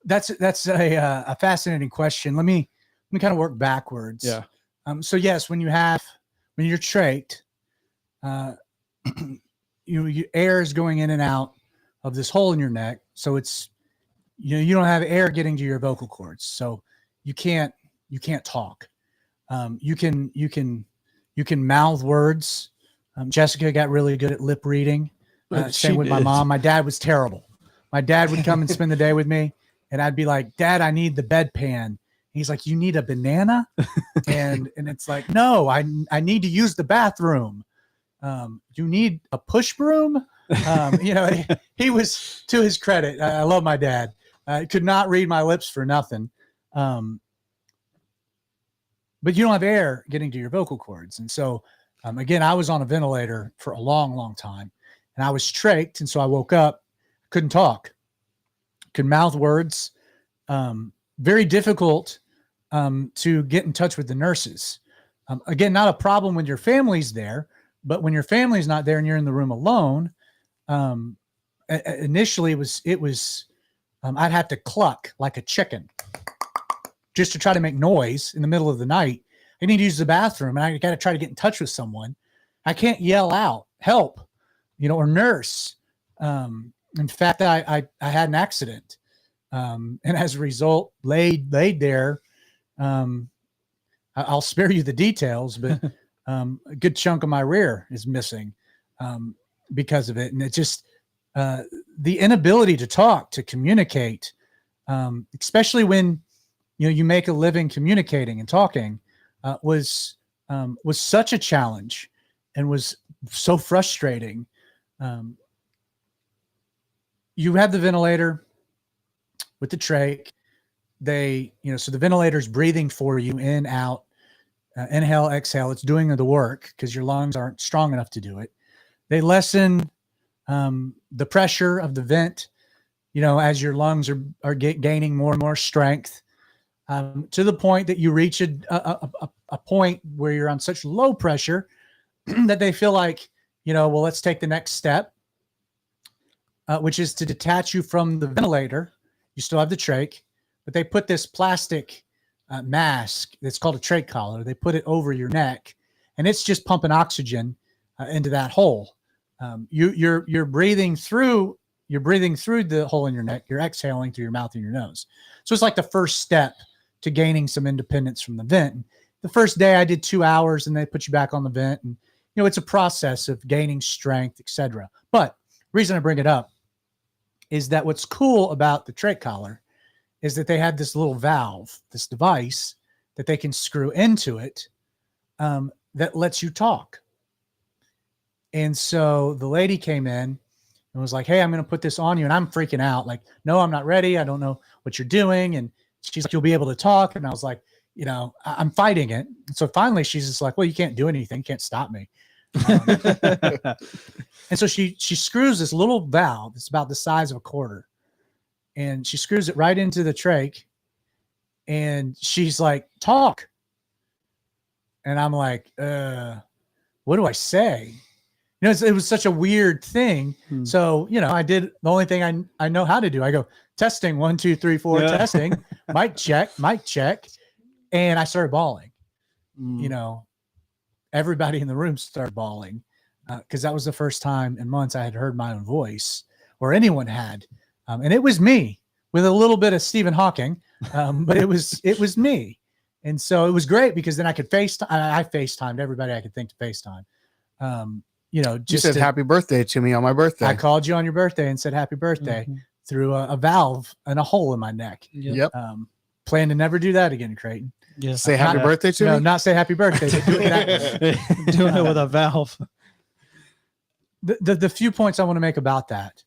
That's a fascinating question. Let me kind of work backwards. Yeah. So yes, when you're trached, air is going in and out of this hole in your neck. So it's, you don't have air getting to your vocal cords. So you can't talk. You can mouth words. Jessica got really good at lip reading. Same with my mom. My dad was terrible. My dad would come and spend the day with me, and I'd be like, Dad, I need the bedpan. He's like, you need a banana? and it's like, no, I need to use the bathroom. You need a push broom? He was, to his credit, I love my dad. Could not read my lips for nothing. But you don't have air getting to your vocal cords. And so, again, I was on a ventilator for a long, long time, and I was trached. And so I woke up, couldn't talk, could mouth words. Very difficult to get in touch with the nurses. Again, not a problem when your family's there, but when your family's not there and you're in the room alone, initially it was I'd have to cluck like a chicken just to try to make noise in the middle of the night. I need to use the bathroom, and I got to try to get in touch with someone. I can't yell out, help, or nurse. In fact, I had an accident. And as a result, laid there. I'll spare you the details, but a good chunk of my rear is missing because of it. And it just, the inability to talk, to communicate, especially when you make a living communicating and talking, was such a challenge and was so frustrating. You have the ventilator with the trach. So the ventilator's breathing for you in, out, inhale, exhale. It's doing the work because your lungs aren't strong enough to do it. They lessen the pressure of the vent, as your lungs are gaining more and more strength, to the point that you reach a point where you're on such low pressure that they feel like, well, let's take the next step, which is to detach you from the ventilator. You still have the trach, but they put this plastic mask that's called a trach collar. They put it over your neck, and it's just pumping oxygen into that hole. You're breathing through the hole in your neck. You're exhaling through your mouth and your nose. So it's like the first step to gaining some independence from the vent. The first day I did 2 hours, and they put you back on the vent, and it's a process of gaining strength, etc. But the reason I bring it up is that what's cool about the trach collar is that they have this little valve, this device that they can screw into it, that lets you talk. And so the lady came in and was like, "Hey, I'm going to put this on you." And I'm freaking out. Like, "No, I'm not ready. I don't know what you're doing." And she's like, "You'll be able to talk." And I was like, I'm fighting it. So finally she's just like, "Well, you can't do anything. You can't stop me." And so she screws this little valve. It's about the size of a quarter. And she screws it right into the trach. And she's like, "Talk." And I'm like, what do I say? It was such a weird thing. So, I did the only thing I know how to do. I go, "Testing, 1, 2, 3, 4, testing, mic check. And I started bawling. Everybody in the room started bawling because that was the first time in months I had heard my own voice, or anyone had. And it was me with a little bit of Stephen Hawking, but it was me. And so it was great because then I could FaceTime. I FaceTimed everybody I could think to FaceTime. You said happy birthday to me on my birthday. I called you on your birthday and said happy birthday through a valve and a hole in my neck. Yep. Plan to never do that again, Creighton. Yes. Say happy birthday to me? No, not say happy birthday, but do it that way. Doing it with a valve. The few points I want to make about that.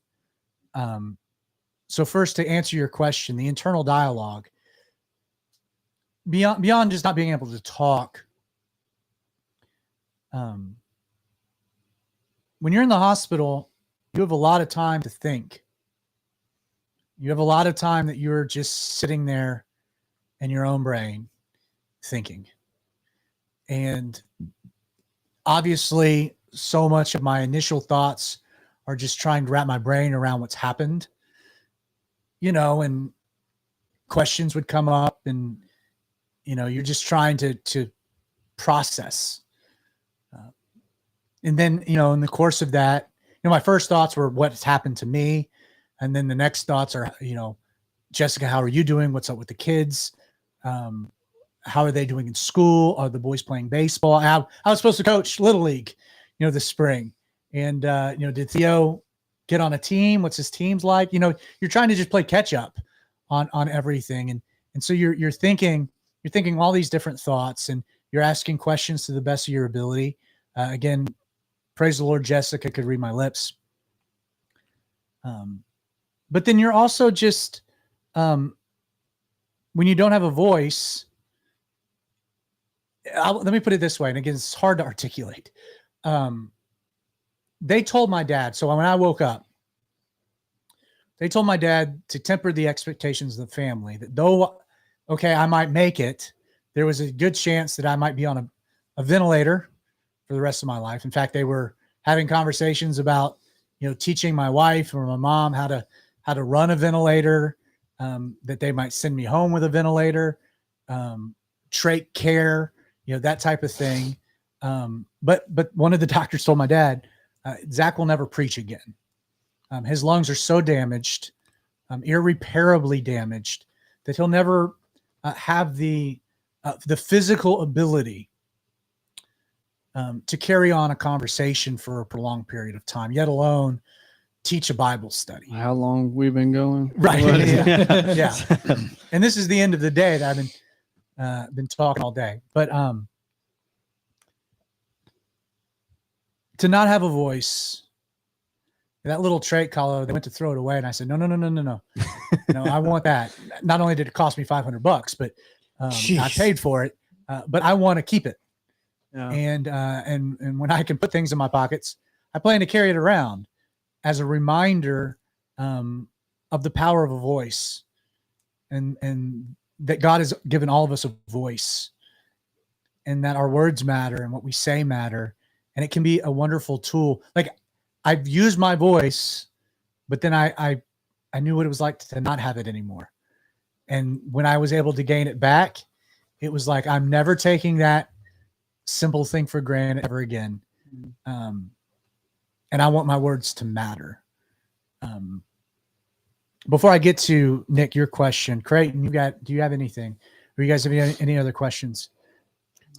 So first, to answer your question, the internal dialogue, beyond just not being able to talk, when you're in the hospital, you have a lot of time to think. You have a lot of time that you're just sitting there in your own brain thinking. And obviously, so much of my initial thoughts are just trying to wrap my brain around what's happened, and questions would come up, and, you're just trying to process. And then, in the course of that, my first thoughts were what's happened to me. And then the next thoughts are, "Jessica, how are you doing? What's up with the kids? How are they doing in school? Are the boys playing baseball? I was supposed to coach Little League, this spring. And, did Theo get on a team? What's his team's like?" You're trying to just play catch up on everything. And so you're thinking all these different thoughts, and you're asking questions to the best of your ability. Again, praise the Lord, Jessica could read my lips. But then you're also just, when you don't have a voice, let me put it this way. And again, it's hard to articulate. They told my dad. So when I woke up, they told my dad to temper the expectations of the family, that though, okay, I might make it, there was a good chance that I might be on a ventilator for the rest of my life. In fact, they were having conversations about, teaching my wife or my mom how to run a ventilator, that they might send me home with a ventilator, trach care, that type of thing. But one of the doctors told my dad, "Zach will never preach again. His lungs are so damaged, irreparably damaged, that he'll never have the physical ability to carry on a conversation for a prolonged period of time, yet alone teach a Bible study. How long we've been going? Right. What? Yeah. Yeah. And this is the end of the day that I've been talking all day. But to not have a voice, that little trait collar, they went to throw it away, and I said, no. No, I want that. Not only did it cost me $500, but I Jeez. paid for it, but I want to keep it. Yeah. And when I can put things in my pockets, I plan to carry it around as a reminder of the power of a voice, and that God has given all of us a voice, and that our words matter and what we say matter, and it can be a wonderful tool. Like, I've used my voice, but then I knew what it was like to not have it anymore. And when I was able to gain it back, it was like, I'm never taking that simple thing for granted ever again. And I want my words to matter. Before I get to Nick, your question, Creighton, do you have anything? Or you guys have any other questions?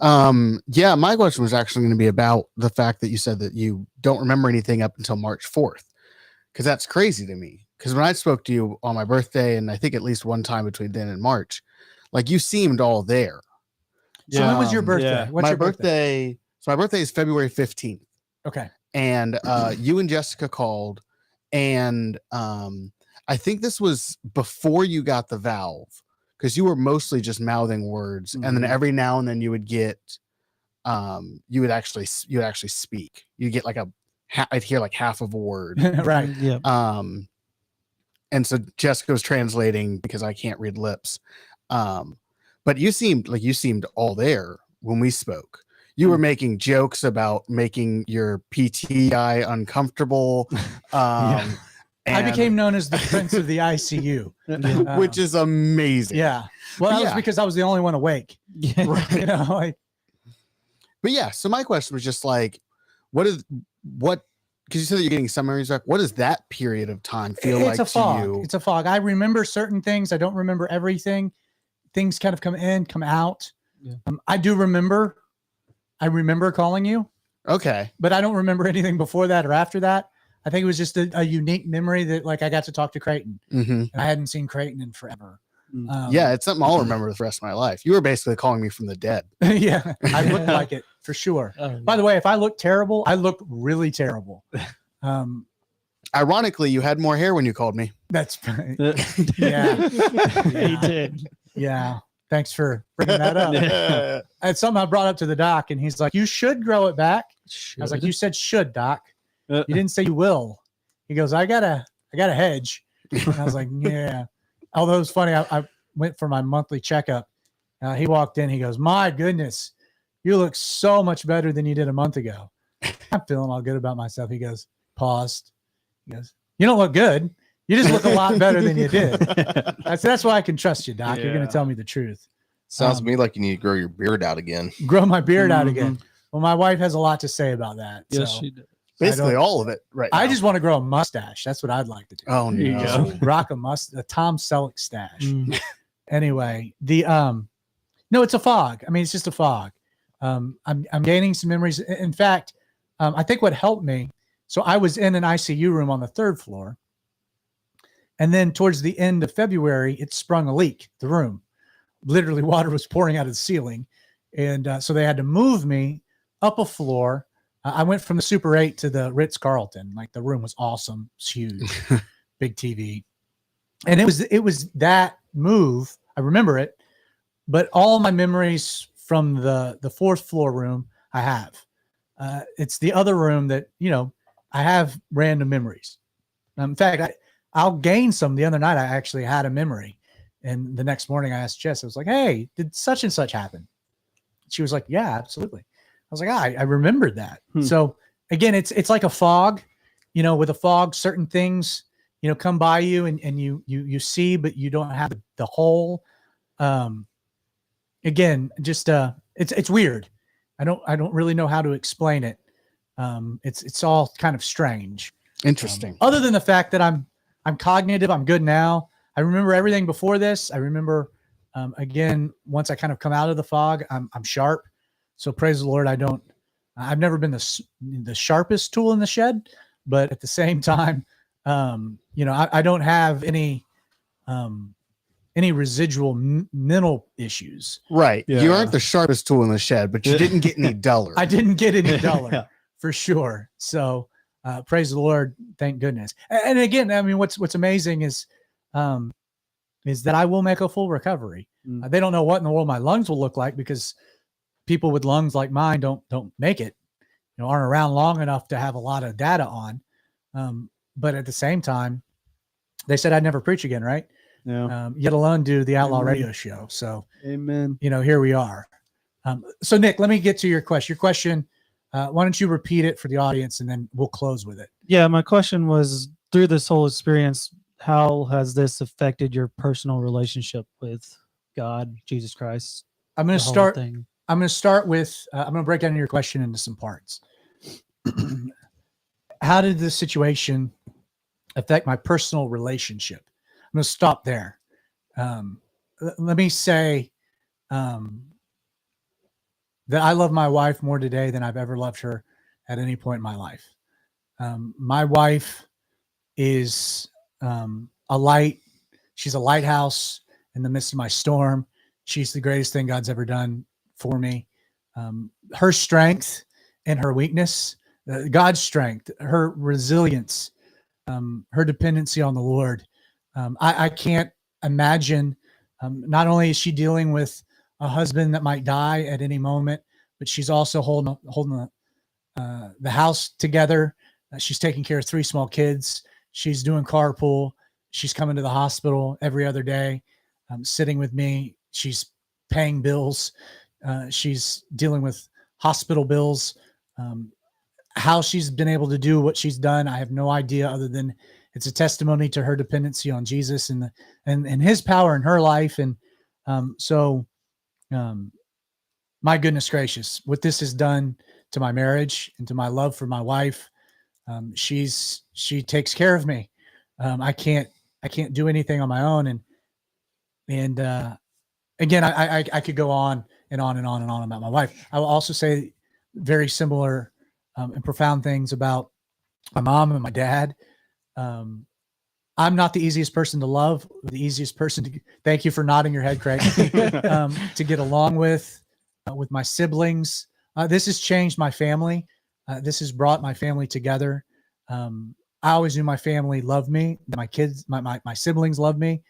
Yeah, my question was actually going to be about the fact that you said that you don't remember anything up until March 4th, because that's crazy to me. Because when I spoke to you on my birthday, and I think at least one time between then and March, like, you seemed all there. So when was your birthday? Yeah. What's my your birthday? So my birthday is February 15th. Okay. And you and Jessica called, and I think this was before you got the valve, because you were mostly just mouthing words, and then every now and then you would get you would actually speak. You get like I'd hear like half of a word. Right. Yeah. And so Jessica was translating because I can't read lips. But you seemed all there when we spoke. You were making jokes about making your PT guy uncomfortable. I became known as the Prince of the ICU, which is amazing. yeah. Well, that was because I was the only one awake. Yeah. Right. You know, like, But yeah, so my question was just like, because you said that you're getting some memories back. What does that period of time feel like it's a fog. to you? It's a fog. I remember certain things. I don't remember everything. Things kind of come in, come out. Yeah. I remember calling you, Okay. but I don't remember anything before that or after that. I think it was just a unique memory that, like, I got to talk to Creighton, Mm-hmm. and I hadn't seen Creighton in forever. Yeah, it's something I'll remember the rest of my life. You were basically calling me from the dead. Yeah, I looked like it for sure. By the way, if I look terrible, I look really terrible. Ironically, you had more hair when you called me. That's Yeah. yeah. He did. Yeah. Thanks for bringing that up. It's something I brought up to the doc, and he's like, "You should grow it back." I was like, "You said should, doc. You didn't say you will." He goes, I got a hedge. And I was like, yeah. Although it was funny, I went for my monthly checkup. He walked in. He goes, "My goodness, you look so much better than you did a month ago." I'm feeling all good about myself. He goes, paused. He goes, "You don't look good. You just look a lot better than you did." I said, "That's why I can trust you, doc. You're going to tell me the truth." Sounds to me like you need to grow your beard out again. Grow my beard out again. Well, my wife has a lot to say about that. Yes, so she did. Basically all of it right now. I just want to grow a mustache. That's what I'd like to do. Oh, There you no. go. Rock a Tom Selleck stash. Anyway, no, it's a fog. I mean, it's just a fog. I'm gaining some memories. In fact, I think what helped me, so I was in an ICU room on the 3rd floor, and then towards the end of February, it sprung a leak, the room. Literally water was pouring out of the ceiling. And so they had to move me up a floor. I went from the Super 8 to the Ritz-Carlton. Like, the room was awesome. It's huge, big TV. And it was that move. I remember it, but all my memories from the 4th floor room I have. It's the other room that, I have random memories. In fact, I'll gain some. The other night, I actually had a memory. And the next morning I asked Jess, I was like, "Hey, did such and such happen?" She was like, "Yeah, absolutely." I was like, I remembered that. So again, it's like a fog, with a fog, certain things, come by you and you see, but you don't have the whole, again, just, it's weird. I don't really know how to explain it. It's all kind of strange. Interesting. Other than the fact that I'm cognitive, I'm good now. I remember everything before this. I remember, again, once I kind of come out of the fog, I'm sharp. So praise the Lord. I've never been the sharpest tool in the shed, but at the same time, I don't have any residual mental issues. Right. You Yeah. aren't the sharpest tool in the shed, but you didn't get any duller. I didn't get any duller Yeah. for sure. So praise the Lord. Thank goodness. And again, I mean, what's amazing is that I will make a full recovery. Mm. They don't know what in the world my lungs will look like, because people with lungs like mine don't make it, aren't around long enough to have a lot of data on. But at the same time, they said I'd never preach again, right? Yeah. Yet alone do the Outlaw Amen. radio show. So, Amen. here we are. So Nick, let me get to your question. Why don't you repeat it for the audience, and then we'll close with it. Yeah, my question was, through this whole experience, how has this affected your personal relationship with God, Jesus Christ? I'm going the to whole start. thing? I'm going to start with. I'm going to break down your question into some parts. How did this situation affect my personal relationship? I'm going to stop there. Let me say that I love my wife more today than I've ever loved her at any point in my life. My wife is a light. She's a lighthouse in the midst of my storm. She's the greatest thing God's ever done for me. Her strength and her weakness, God's strength, her resilience, her dependency on the Lord. I can't imagine. Not only is she dealing with a husband that might die at any moment, but she's also holding the house together. She's taking care of 3 small kids. She's doing carpool. She's coming to the hospital every other day, sitting with me. She's paying bills. She's dealing with hospital bills. How she's been able to do what she's done, I have no idea, other than it's a testimony to her dependency on Jesus and his power in her life. And my goodness gracious, what this has done to my marriage and to my love for my wife. She takes care of me. I can't do anything on my own. And again, I could go on and on and on and on about my wife. I will also say very similar and profound things about my mom and my dad. I'm not the easiest person to love, the easiest person to, thank you for nodding your head, Craig, to get along with my siblings. This has changed my family. This has brought my family together. I always knew my family loved me. My kids, my siblings loved me.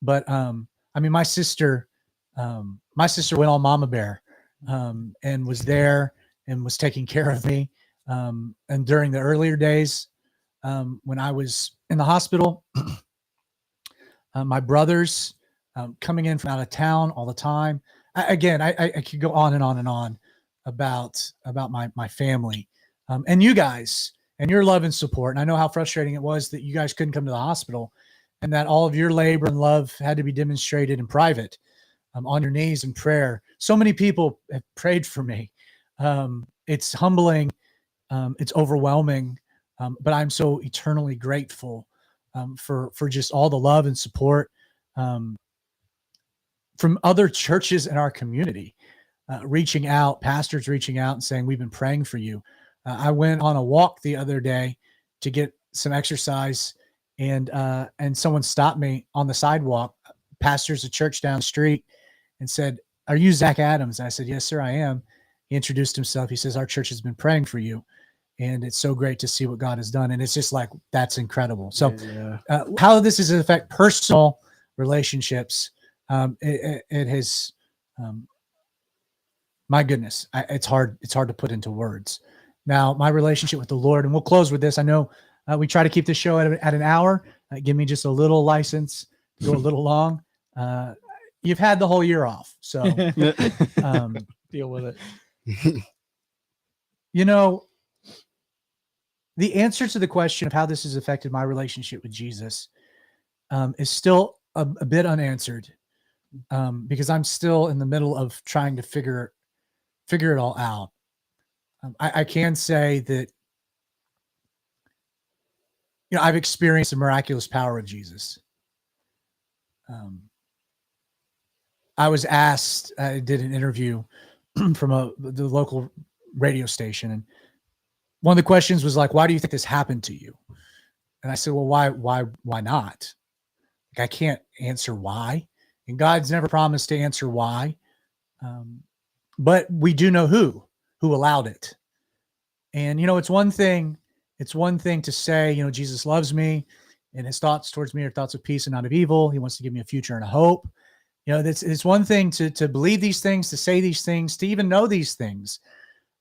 But I mean, my sister went on Mama Bear and was there and was taking care of me. And during the earlier days, when I was in the hospital, my brothers coming in from out of town all the time. I could go on and on and on about my family and you guys and your love and support. And I know how frustrating it was that you guys couldn't come to the hospital, and that all of your labor and love had to be demonstrated in private, on your knees in prayer. So many people have prayed for me. It's humbling. It's overwhelming. But I'm so eternally grateful for just all the love and support from other churches in our community, reaching out, pastors reaching out and saying, we've been praying for you. I went on a walk the other day to get some exercise, and someone stopped me on the sidewalk, pastors of church down the street, and said, are you Zach Adams? And I said, yes, sir, I am. He introduced himself. He says, our church has been praying for you. And it's so great to see what God has done. And it's just like, that's incredible. So how this is affect personal relationships. It has, my goodness, it's hard to put into words. Now, my relationship with the Lord, and we'll close with this. I know we try to keep the show at an hour. Give me just a little license to go a little long. You've had the whole year off, so Deal with it. The answer to the question of how this has affected my relationship with Jesus is still a bit unanswered, because I'm still in the middle of trying to figure it all out. I can say that I've experienced the miraculous power of Jesus. I was asked, I did an interview from the local radio station, and one of the questions was like, why do you think this happened to you? And I said, well, why not? Like, I can't answer why. And God's never promised to answer why. But we do know who allowed it. And, it's one thing to say, Jesus loves me and his thoughts towards me are thoughts of peace and not of evil. He wants to give me a future and a hope. It's one thing to believe these things, to say these things, to even know these things.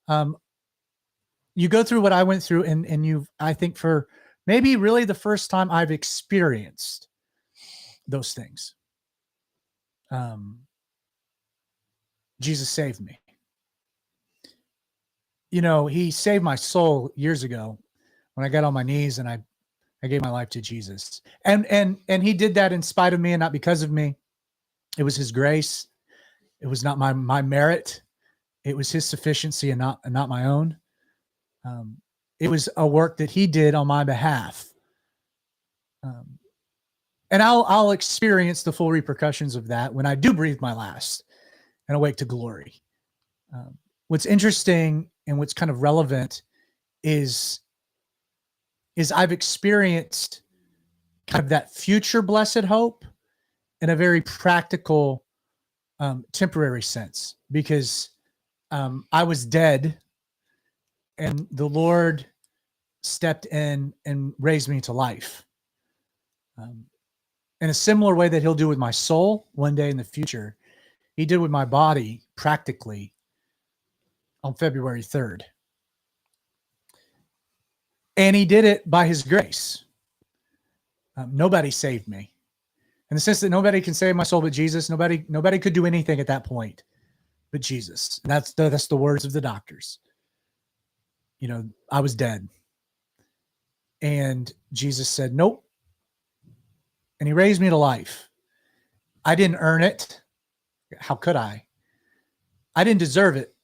You go through what I went through, and I think for maybe really the first time I've experienced those things. Jesus saved me. He saved my soul years ago when I got on my knees and I gave my life to Jesus. And he did that in spite of me and not because of me. It was his grace. It was not my merit. It was his sufficiency and not my own. It was a work that he did on my behalf. And I'll experience the full repercussions of that when I do breathe my last and awake to glory. What's interesting and what's kind of relevant is I've experienced kind of that future blessed hope in a very practical, temporary sense, because I was dead and the Lord stepped in and raised me to life. In a similar way that he'll do with my soul one day in the future, he did with my body practically on February 3rd. And he did it by his grace. Nobody saved me. In the sense that nobody can save my soul but Jesus. Nobody could do anything at that point but Jesus. And that's the words of the doctors. I was dead. And Jesus said, nope. And he raised me to life. I didn't earn it. How could I? I didn't deserve it.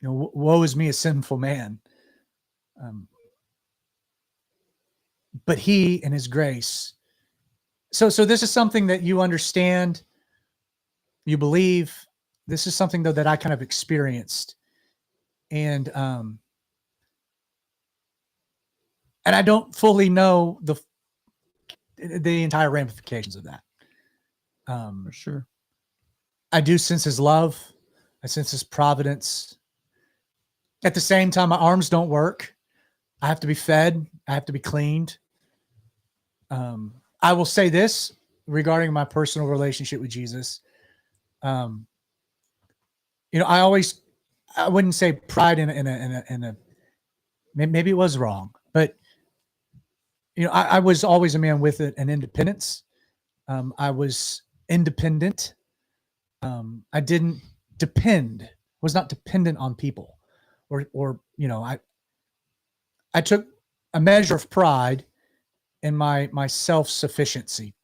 Woe is me, a sinful man. But he, in his grace. So this is something that you understand, you believe. This is something, though, that I kind of experienced. And I don't fully know the entire ramifications of that. For sure. I do sense his love. I sense his providence. At the same time, my arms don't work. I have to be fed. I have to be cleaned. I will say this regarding my personal relationship with Jesus. I wouldn't say pride in a maybe it was wrong, but I was always a man with an independence. I was independent. I didn't was not dependent on people, or I took a measure of pride in my self-sufficiency,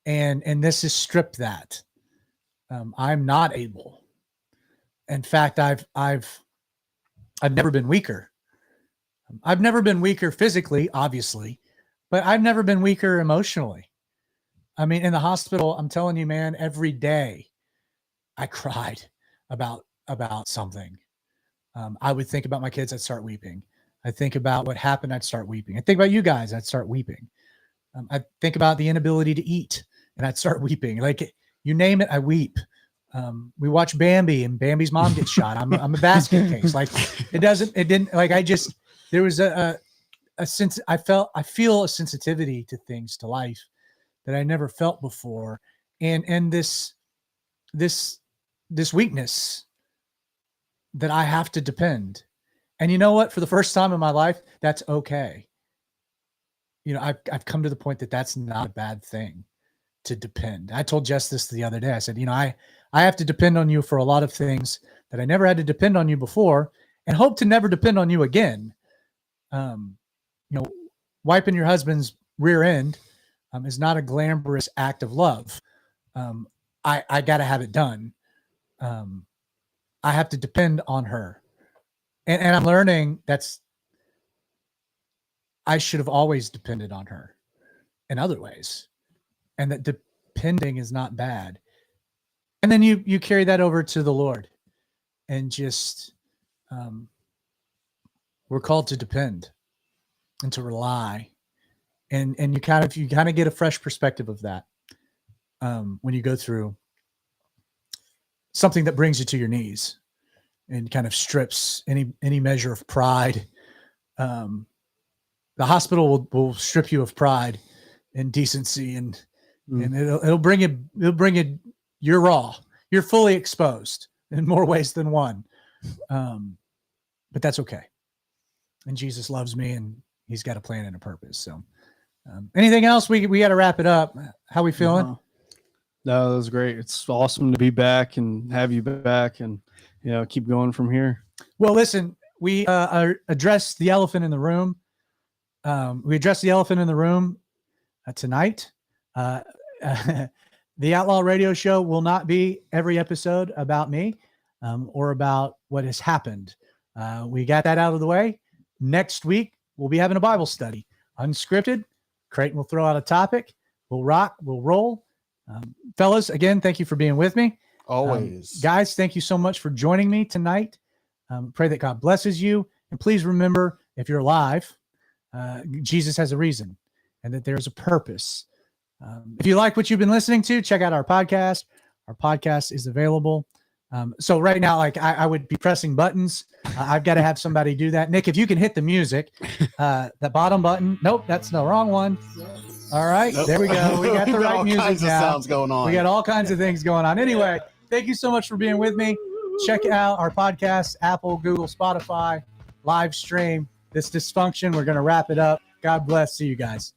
and this has stripped that. I'm not able. In fact, I've never been weaker. I've never been weaker physically, obviously, but I've never been weaker emotionally. I mean, in the hospital, I'm telling you, man, every day I cried about something. I would think about my kids, I'd start weeping. I think about what happened, I'd start weeping. I think about you guys, I'd start weeping. I think about the inability to eat, and I'd start weeping. Like, you name it, I weep. We watch Bambi, and Bambi's mom gets shot. I'm a basket case. Like, there was a sense. I feel a sensitivity to things, to life, that I never felt before. And this weakness that I have to depend. And you know what? For the first time in my life, that's okay. I've come to the point that that's not a bad thing to depend. I told Jess this the other day. I said, I have to depend on you for a lot of things that I never had to depend on you before, and hope to never depend on you again. Wiping your husband's rear end is not a glamorous act of love. I got to have it done. I have to depend on her. And I'm learning I should have always depended on her in other ways. And that depending is not bad. And then you carry that over to the Lord, and just we're called to depend. and to rely. And you kind of get a fresh perspective of that when you go through something that brings you to your knees and kind of strips any measure of pride. The hospital will strip you of pride and decency, and it'll bring you. You're raw. You're fully exposed in more ways than one. But that's okay. And Jesus loves me, and He's got a plan and a purpose. So, anything else? We got to wrap it up. How we feeling? No, that was great. It's awesome to be back and have you back, and keep going from here. Well, listen, we addressed the elephant in the room. We addressed the elephant in the room tonight. The Outlaw Radio Show will not be every episode about me or about what has happened. We got that out of the way. Next week, we'll be having a Bible study, unscripted. Creighton will throw out a topic. We'll rock. We'll roll. Fellas, again, thank you for being with me. Always. Guys, thank you so much for joining me tonight. Pray that God blesses you. And please remember, if you're alive, Jesus has a reason and that there's a purpose. If you like what you've been listening to, check out our podcast. Our podcast is available. So right now, like I would be pressing buttons. I've got to have somebody do that. Nick, if you can hit the music, that bottom button. Nope, that's the wrong one. All right, There we go. We got the right music now. Sounds going on. We got all kinds of things going on. Anyway, thank you so much for being with me. Check out our podcast, Apple, Google, Spotify, live stream. This dysfunction. We're going to wrap it up. God bless. See you guys.